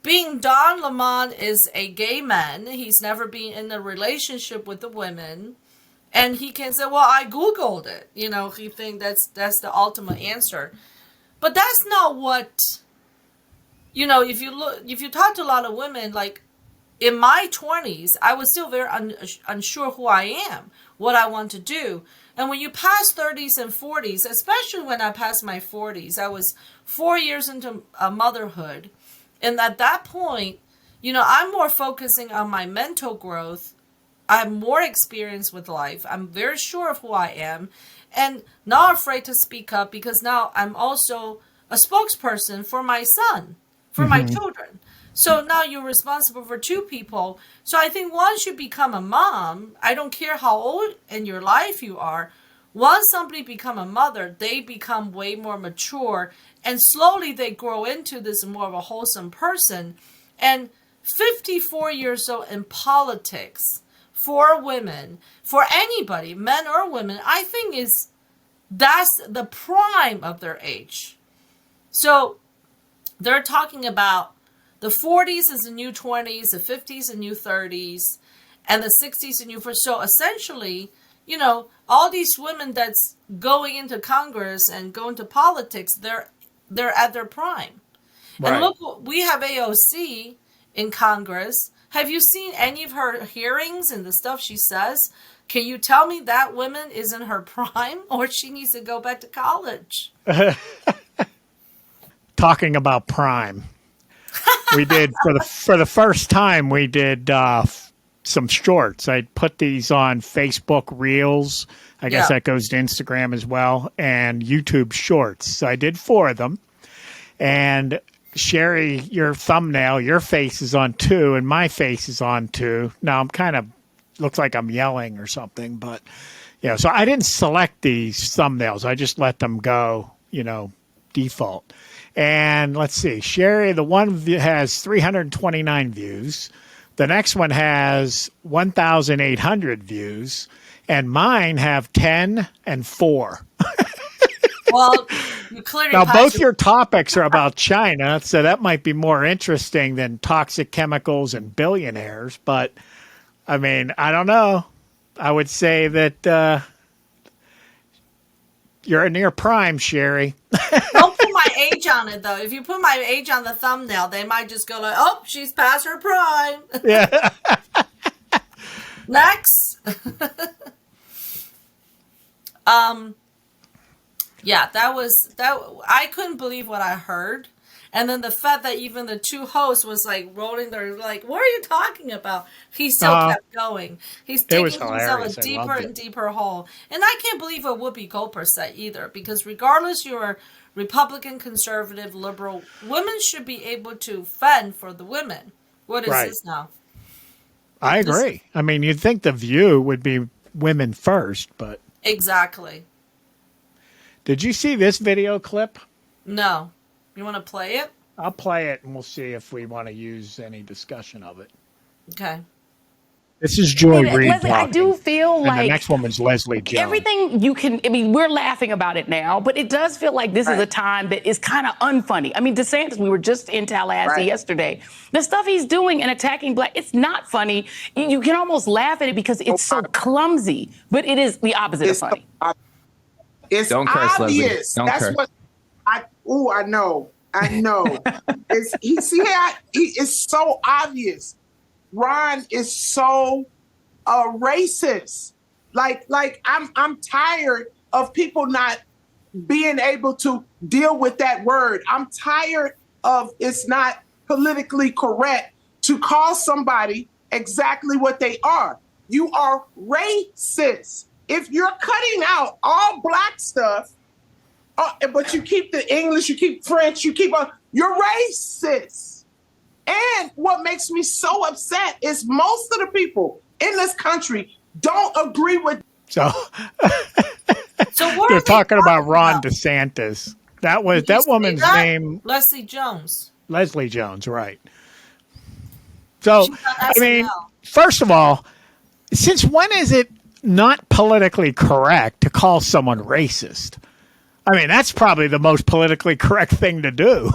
being Don Lemon is a gay man, he's never been in a relationship with a woman. And he can say, well, I Googled it. You know, he thinks that's the ultimate answer. But that's not what, you know, if you talk to a lot of women, like in my 20s, I was still very unsure who I am, what I want to do. And when you pass 30s and 40s, especially when I passed my 40s, I was 4 years into motherhood. And at that point, you know, I'm more focusing on my mental growth. I'm more experienced with life. I'm very sure of who I am and not afraid to speak up, because now I'm also a spokesperson for my son, for my children. So now you're responsible for two people. So I think once you become a mom, I don't care how old in your life you are, once somebody become a mother, they become way more mature, and slowly they grow into this more of a wholesome person. And 54 years old in politics, for women, for anybody, men or women, I think that's the prime of their age. So they're talking about the 40s is the new 20s, the 50s the new 30s, and the 60s the new 40s. So essentially, you know, all these women that's going into Congress and going to politics, they're at their prime. Right. And look, we have AOC in Congress. Have you seen any of her hearings and the stuff she says? Can you tell me that woman is in her prime, or she needs to go back to college? Talking about prime, we did for the first time. We did some shorts. I put these on Facebook Reels. I guess that goes to Instagram as well, and YouTube Shorts. So I did 4 of them, and Sherry, your thumbnail, your face is on 2 and my face is on 2. Now I'm kind of, looks like I'm yelling or something, but yeah, so I didn't select these thumbnails. I just let them go, you know, default. And let's see, Sherry, the one has 329 views. The next one has 1,800 views, and mine have 10 and 4. Well, you clearly now both your topics are about China, so that might be more interesting than toxic chemicals and billionaires. But I mean, I don't know. I would say that you're near prime, Sherry. Don't put my age on it, though. If you put my age on the thumbnail, they might just go like, "Oh, she's past her prime." Yeah. Next. Yeah, that was that. I couldn't believe what I heard, and then the fact that even the 2 hosts was like rolling their like, "What are you talking about?" He still kept going. He's digging himself a deeper and deeper hole, and I can't believe what Whoopi Goldberg said either, because regardless you're Republican, conservative, liberal, women should be able to fend for the women. What is this now? I agree. I mean, you'd think the View would be women first, but exactly. Did you see this video clip? No. You want to play it? I'll play it, and we'll see if we want to use any discussion of it. Okay. This is Joy Reid Leslie, talking, I do feel like the next woman's Leslie Jones. Everything you can, I mean, we're laughing about it now, but it does feel like this is a time that is kind of unfunny. I mean, DeSantis, we were just in Tallahassee yesterday. The stuff he's doing and attacking black, it's not funny. You can almost laugh at it because it's so clumsy, but it is the opposite of funny. It's Don't curse, obvious. Leslie. Don't That's curse. what I know. I know. He is so obvious. Ron is so racist. Like I'm tired of people not being able to deal with that word. I'm tired of it's not politically correct to call somebody exactly what they are. You are racist. If you're cutting out all black stuff, but you keep the English, you keep French, you're racist. And what makes me so upset is most of the people in this country don't agree with. So, what they're talking about Ron about? DeSantis. That woman's name. Leslie Jones. Leslie Jones, right. So, I mean, SNL. first of all, since when is it not politically correct to call someone racist? I mean, that's probably the most politically correct thing to do.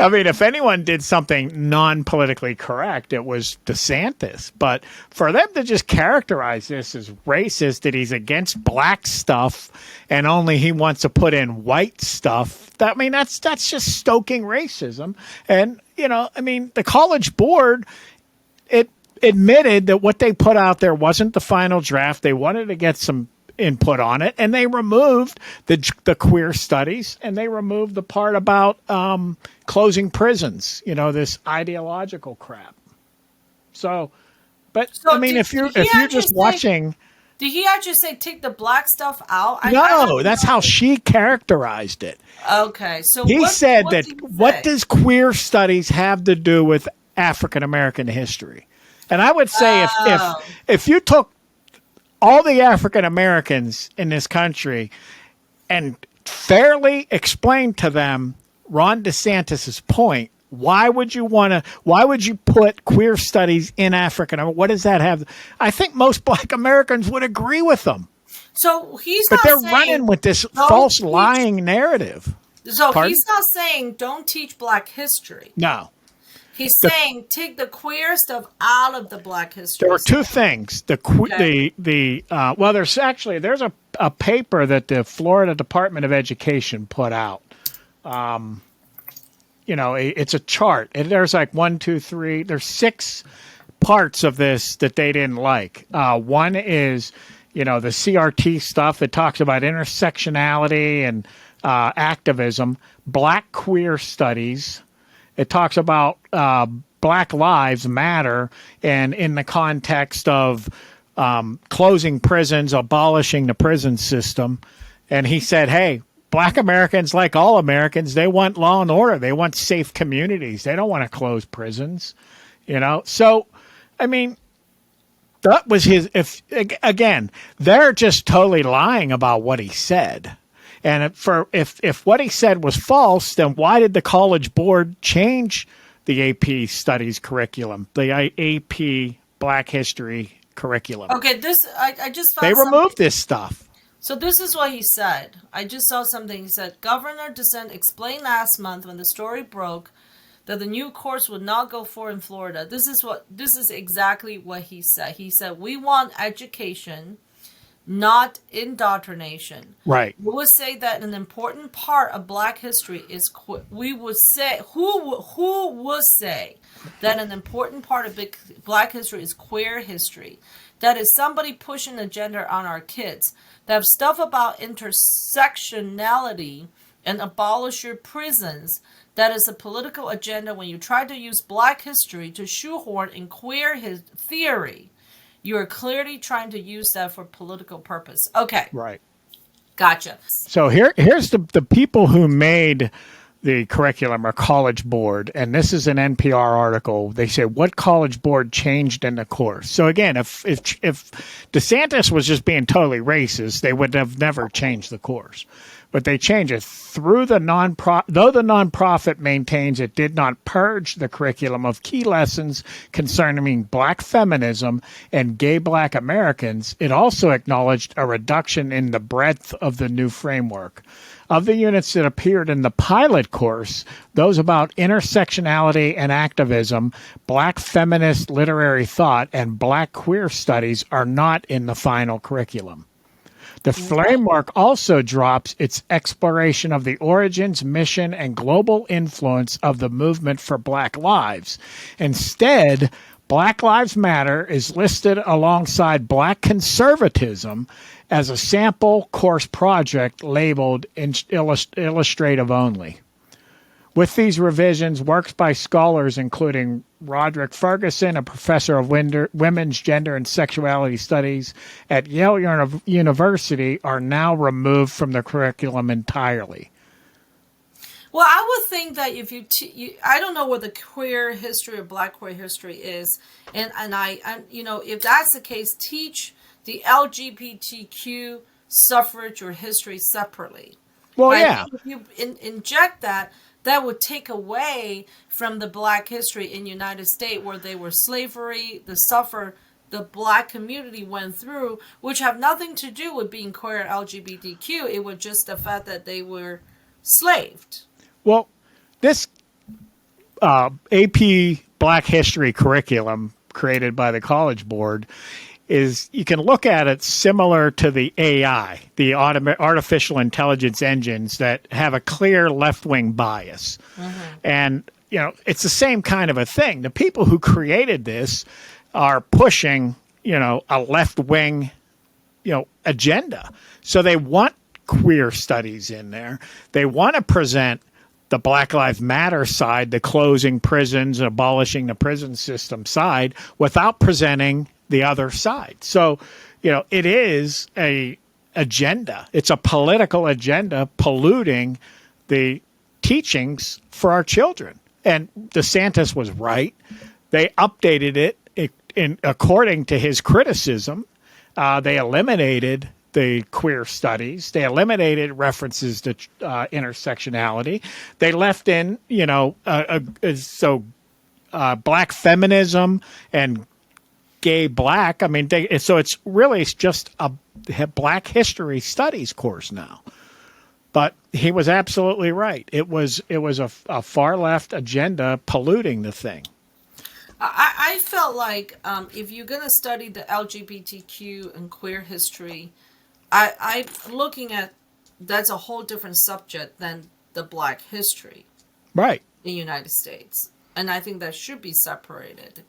I mean, if anyone did something non-politically correct, it was DeSantis. But for them to just characterize this as racist, that he's against black stuff and only he wants to put in white stuff, that's just stoking racism. And, the College Board, it admitted that what they put out there wasn't the final draft. They wanted to get some input on it, and they removed the queer studies, and they removed the part about closing prisons, this ideological crap. So if you're just watching, did he actually say take the black stuff out? No, that's how she characterized it. Okay, so he said that what does queer studies have to do with African American history? And I would say if you took all the African Americans in this country and fairly explained to them Ron DeSantis's point, why would you put queer studies in African? What does that have? I think most black Americans would agree with them. So but they're running with this false lying narrative. So Pardon? He's not saying don't teach black history. No. He's saying take the queer stuff out of the black history. There were two things. There's a paper that the Florida Department of Education put out. It's a chart. And there's like 1, 2, 3. There's 6 parts of this that they didn't like. One is, the CRT stuff that talks about intersectionality and activism, black queer studies. It talks about Black Lives Matter, and in the context of closing prisons, abolishing the prison system. And he said, hey, black Americans, like all Americans, they want law and order. They want safe communities. They don't want to close prisons. So, that was his. Again, they're just totally lying about what he said. And if what he said was false, then why did the College Board change the AP Studies curriculum, the AP Black History curriculum? Okay, I just found they removed this stuff. So this is what he said. I just saw something. He said, Governor DeSantis explained last month when the story broke that the new course would not go forward in Florida. This is exactly what he said. He said, we want education, not indoctrination. Right. We would say that an important part of black history is, we would say, who would say that an important part of black history is queer history? That is somebody pushing an agenda on our kids. That have stuff about intersectionality and abolish your prisons. That is a political agenda when you try to use black history to shoehorn in queer theory. You are clearly trying to use that for political purpose. Okay. Right. Gotcha. So here's the people who made the curriculum are College Board, and this is an NPR article. They say what College Board changed in the course. So again, if DeSantis was just being totally racist, they would have never changed the course. But they changed it through though the nonprofit maintains it did not purge the curriculum of key lessons concerning black feminism and gay black Americans. It also acknowledged a reduction in the breadth of the new framework. Of the units that appeared in the pilot course, those about intersectionality and activism, black feminist literary thought, and black queer studies are not in the final curriculum. The framework also drops its exploration of the origins, mission, and global influence of the movement for Black lives. Instead, Black Lives Matter is listed alongside Black conservatism as a sample course project labeled illustrative only. With these revisions, works by scholars including Roderick Ferguson, a professor of women's gender and sexuality studies at Yale University, are now removed from the curriculum entirely. Well, I would think that if I don't know what the queer history or Black queer history is, and I if that's the case, teach the LGBTQ suffrage or history separately. Well, right? yeah. If you inject that would take away from the Black history in the United States where they were slavery, the Black community went through, which have nothing to do with being queer LGBTQ. It was just the fact that they were slaved. Well, this AP Black History curriculum created by the College Board is, you can look at it similar to the AI, the artificial intelligence engines that have a clear left-wing bias. Mm-hmm. And, it's the same kind of a thing. The people who created this are pushing, a left-wing, agenda. So they want queer studies in there. They want to present the Black Lives Matter side, the closing prisons, abolishing the prison system side, without presenting the other side. So, it is a agenda. It's a political agenda polluting the teachings for our children. And DeSantis was right. They updated it according to his criticism. They eliminated the queer studies. They eliminated references to intersectionality. They left in, Black feminism and gay Black. I mean, so it's really just a Black history studies course now. But he was absolutely right. It was a far left agenda polluting the thing. I felt like if you're going to study the LGBTQ and queer history, I'm looking at that's a whole different subject than the Black history, right, in the United States, and I think that should be separated.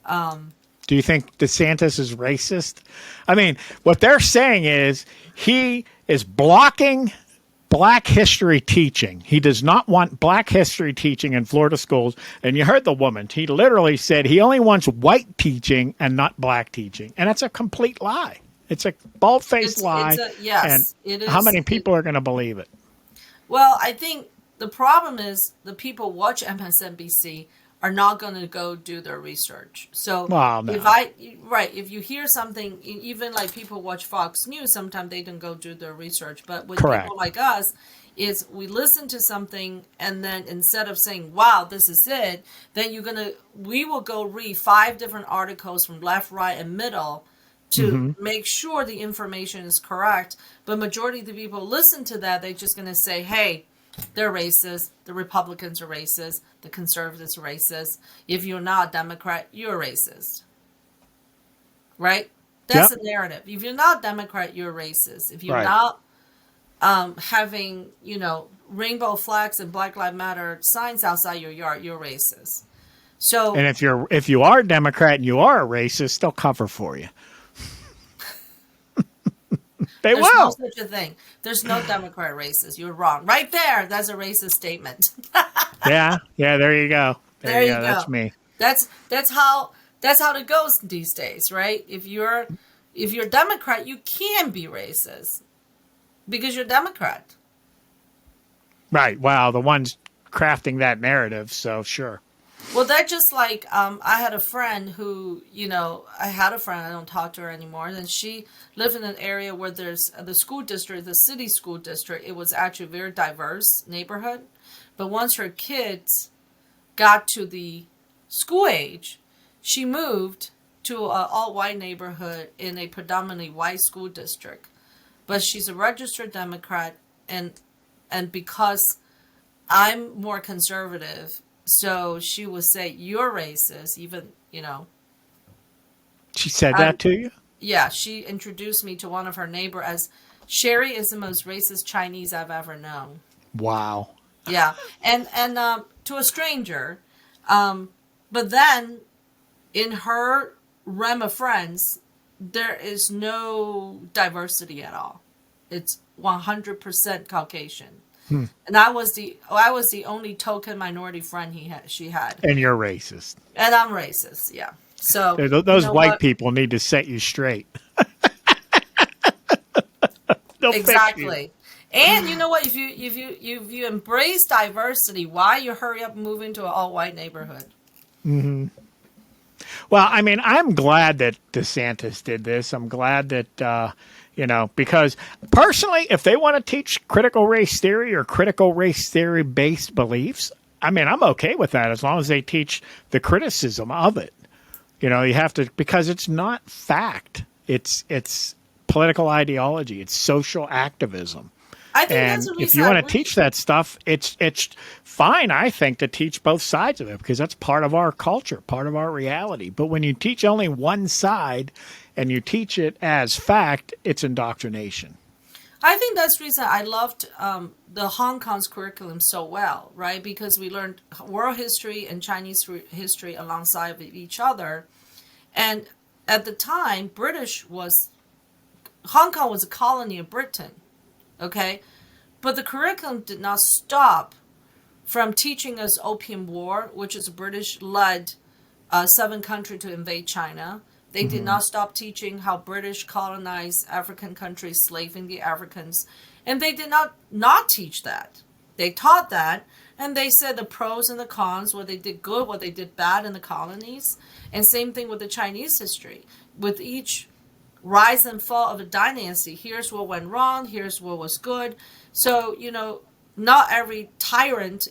Do you think DeSantis is racist? I mean, what they're saying is he is blocking Black history teaching. He does not want Black history teaching in Florida schools. And you heard the woman. He literally said he only wants white teaching and not Black teaching. And that's a complete lie. It's a bald-faced lie. Yes, and it is. How many people are going to believe it? Well, I think the problem is the people watch MSNBC are not going to go do their research. So if you hear something, even like people watch Fox News, sometimes they don't go do their research. But with people like us, is we listen to something and then instead of saying, wow, this is it, then we will go read 5 different articles from left, right, and middle to make sure the information is correct. But majority of the people listen to that, they're just going to say, hey, they're racist. The Republicans are racist. The conservatives are racist. If you're not a Democrat, you're a racist. Right? That's the narrative. If you're not a Democrat, you're racist. If you're not having, rainbow flags and Black Lives Matter signs outside your yard, you're racist. So, and if you are a Democrat and you are a racist, they'll cover for you. There's no such a thing. There's no Democrat racist. You're wrong. Right there, that's a racist statement. yeah, there you go. There you go. That's me. That's how it goes these days, right? If you're Democrat, you can be racist because you're Democrat. Right. Wow, the ones crafting that narrative, so sure. Well, that's just like I had a friend who, I don't talk to her anymore, and she lived in an area where there's the school district, the city school district. It was actually a very diverse neighborhood. But once her kids got to the school age, she moved to an all-white neighborhood in a predominantly white school district. But she's a registered Democrat, and because I'm more conservative, so she would say, you're racist, even, She said that to you? Yeah, she introduced me to one of her neighbors as Sherry is the most racist Chinese I've ever known. Wow. Yeah, and to a stranger, but then in her realm of friends, there is no diversity at all. It's 100% Caucasian, and I was the only token minority friend she had. And you're racist. And I'm racist. Yeah. So those white people need to set you straight. Exactly. And you know what? If you embrace diversity, why you hurry up and move into an all-white neighborhood? Mm-hmm. Well, I mean, I'm glad that DeSantis did this. I'm glad that, because personally, if they want to teach critical race theory or critical race theory based beliefs, I mean, I'm okay with that as long as they teach the criticism of it. You have to, because it's not fact. It's political ideology. It's social activism. I think and that's what if you want to teach that stuff, it's fine, I think, to teach both sides of it because that's part of our culture, part of our reality. But when you teach only one side and you teach it as fact, it's indoctrination. I think that's the reason I loved the Hong Kong's curriculum so well, right? Because we learned world history and Chinese history alongside of each other. And at the time, Hong Kong was a colony of Britain. Okay, but the curriculum did not stop from teaching us Opium War, which is a British-led southern country to invade China. They did not stop teaching how British colonized African countries, slaving the Africans. And they did not teach that. They taught that, and they said the pros and the cons, what they did good, what they did bad in the colonies. And same thing with the Chinese history. With each rise and fall of a dynasty, here's what went wrong, here's what was good. So, not every tyrant,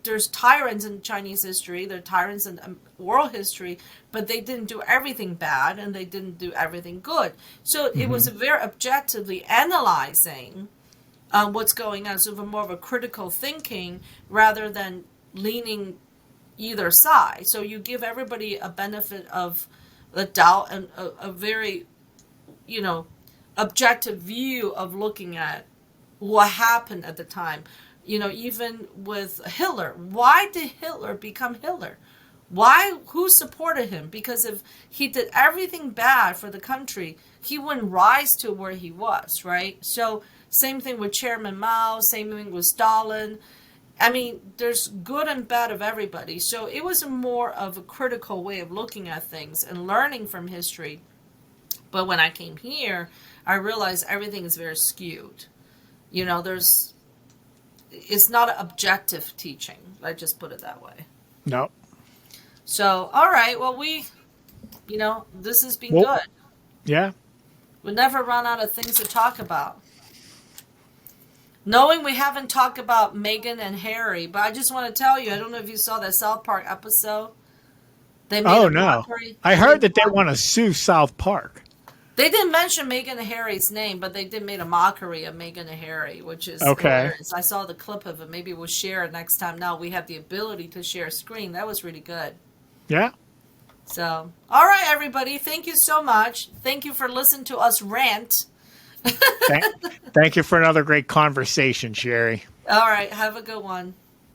there's tyrants in Chinese history, there are tyrants in world history, but they didn't do everything bad and they didn't do everything good. So it was very objectively analyzing what's going on, so more of a critical thinking rather than leaning either side. So you give everybody a benefit of the doubt and a very, objective view of looking at what happened at the time. Even with Hitler, why did Hitler become Hitler? Who supported him? Because if he did everything bad for the country, he wouldn't rise to where he was, right? So same thing with Chairman Mao, same thing with Stalin. I mean, there's good and bad of everybody. So it was more of a critical way of looking at things and learning from history. But when I came here, I realized everything is very skewed. It's not an objective teaching. I just put it that way. No. So, all right. Well, this has been good. Yeah. We'll never run out of things to talk about. Knowing we haven't talked about Meghan and Harry, but I just want to tell you, I don't know if you saw that South Park episode. They made a mockery. I heard that they want to sue South Park. They didn't mention Meghan and Harry's name, but they did make a mockery of Meghan and Harry, which is okay. Hilarious. I saw the clip of it. Maybe we'll share it next time. Now we have the ability to share a screen. That was really good. Yeah. So, all right, everybody. Thank you so much. Thank you for listening to us rant. Thank you for another great conversation, Sherry. All right. Have a good one.